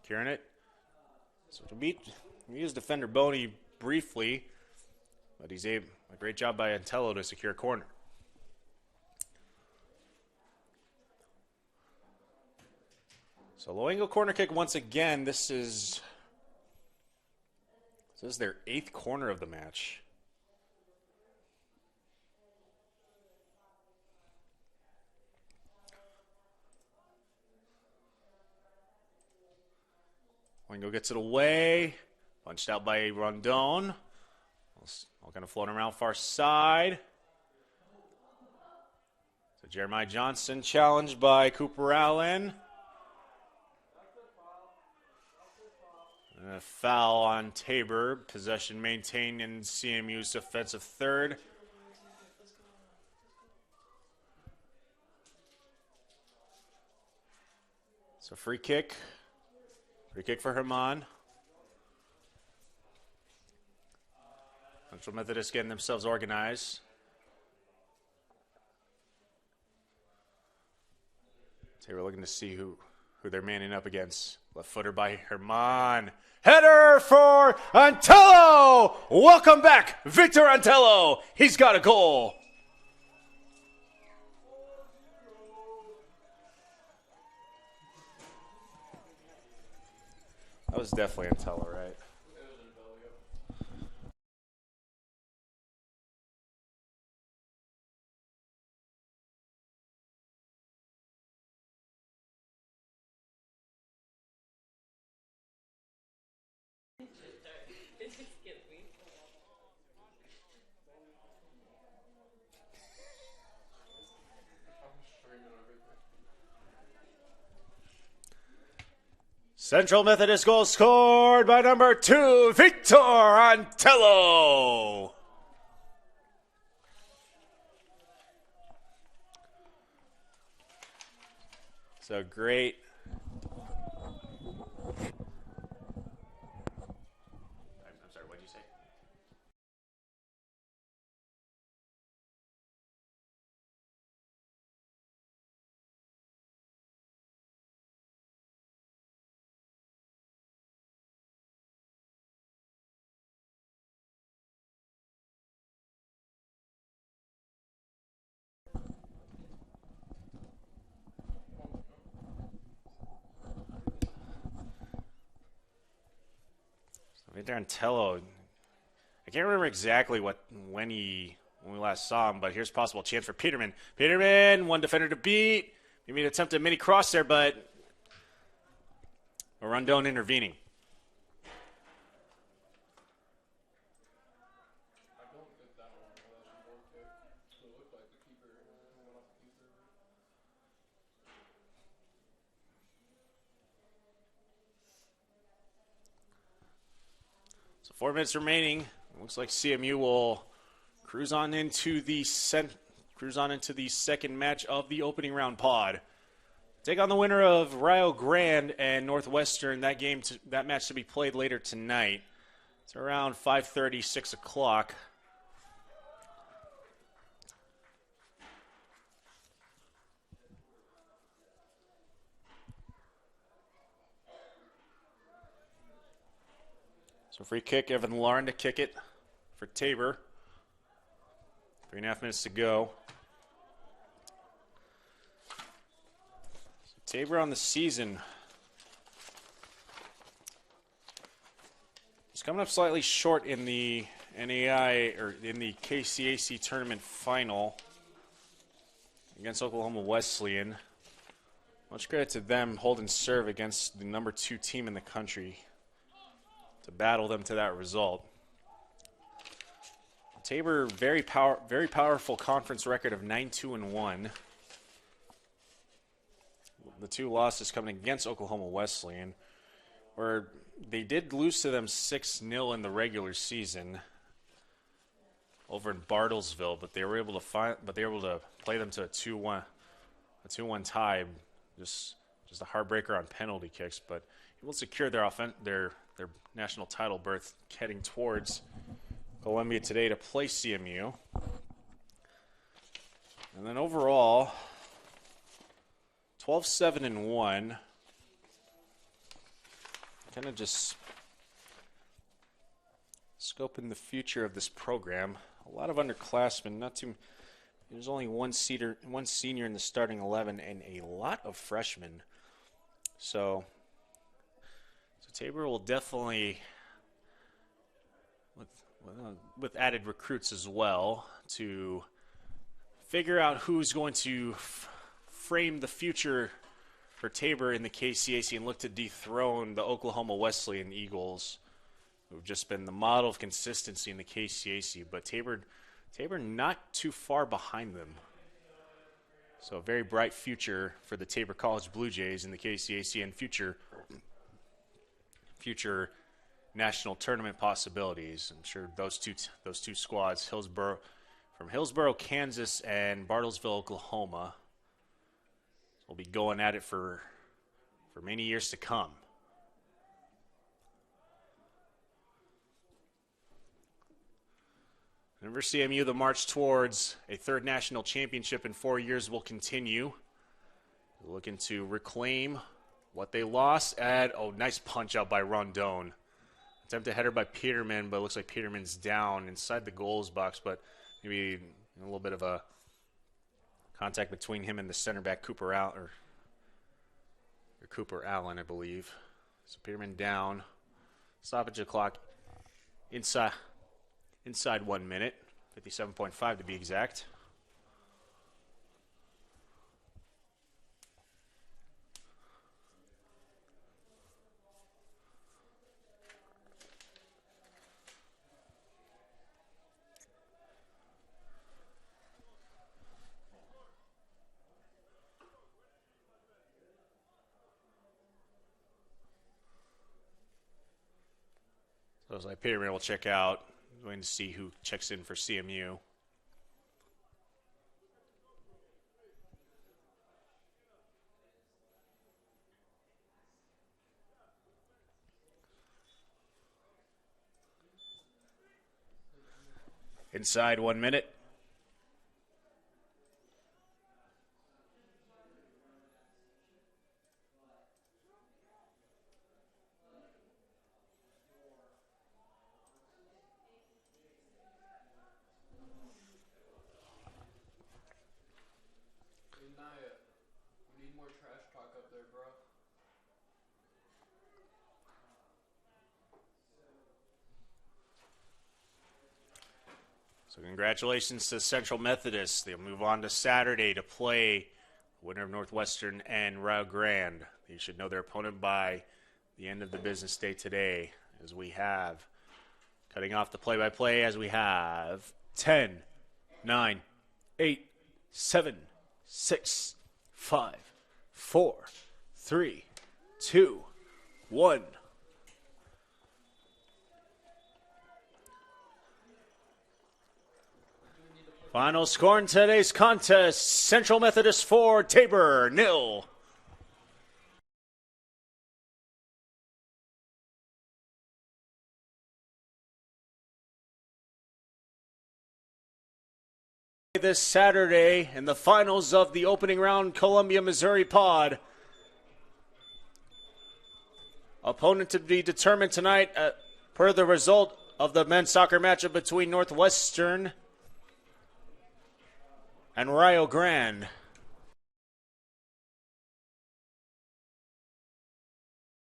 Securing it. So to beat, we used defender Boney briefly, but he's a great job by Antello to secure a corner. So low angle corner kick once again. This is their 8th corner of the match. Wingo gets it away. Punched out by Rondon. All kind of floating around far side. So Jeremiah Johnson challenged by Cooper Allen. And a foul on Tabor. Possession maintained in CMU's defensive third. So free kick. Free kick for Herman. Central Methodist getting themselves organized. Tabor looking to see who they're manning up against. Left footer by Herman. Header for Antello! Welcome back, Victor Antello. He's got a goal. That was definitely Antello, right? Central Methodist goal scored by number 2, Victor Antello. So great. I'm sorry, what did you say? Victor Antello. I can't remember exactly when we last saw him, but here's a possible chance for Peterman. Peterman, one defender to beat. Maybe an attempt at mini cross there, but Rondon intervening. I don't think that one was actually more kick. It looked like the keeper went off the keeper. So 4 minutes remaining. Looks like CMU will cruise on into the second match of the opening round pod. Take on the winner of Rio Grande and Northwestern. That match to be played later tonight. It's around 5:30, 6 o'clock. So free kick, Evan Lauren to kick it for Tabor. 3.5 minutes to go. So Tabor on the season. He's coming up slightly short in the NAIA or in the KCAC tournament final against Oklahoma Wesleyan. Much credit to them holding serve against the number 2 team in the country to battle them to that result. Tabor, very powerful conference record of 9-2-1. The 2 losses coming against Oklahoma Wesleyan, where they did lose to them 6-0 in the regular season over in Bartlesville, but they were able to play them to a 2-1 tie, just a heartbreaker on penalty kicks, but able to secure their national title berth heading towards Columbia today to play CMU. And then overall, 12-7-1. Kind of just scoping the future of this program. A lot of underclassmen, there's only one senior in the starting 11 and a lot of freshmen. So Tabor will definitely, with added recruits as well, to figure out who's going to frame the future for Tabor in the KCAC and look to dethrone the Oklahoma Wesleyan Eagles, who've just been the model of consistency in the KCAC. But Tabor not too far behind them. So a very bright future for the Tabor College Blue Jays in the KCAC and future national tournament possibilities. I'm sure those two squads, Hillsboro, Kansas, and Bartlesville, Oklahoma, will be going at it for many years to come. For CMU, the march towards a third national championship in 4 years will continue. They're looking to reclaim what they lost at, nice punch out by Rondon. Attempted header by Peterman, but it looks like Peterman's down inside the goals box, but maybe a little bit of a contact between him and the center back, Cooper Allen, I believe. So Peterman down. Stoppage clock inside 1 minute, 57.5 to be exact. Looks like Peterman will check out. Going to see who checks in for CMU. Inside 1 minute. Hey, NAIA, we need more trash talk up there, bro. So congratulations to Central Methodist. They'll move on to Saturday to play the winner of Northwestern and Rio Grande. You should know their opponent by the end of the business day today, as we have, cutting off the play-by-play as we have 10, 9, 8, 7, 6, 5, 4, 3, 2, 1. Final score in today's contest, Central Methodist 4, Tabor 0. This Saturday in the finals of the opening round Columbia, Missouri pod. Opponent to be determined tonight per the result of the men's soccer matchup between Northwestern and Rio Grande.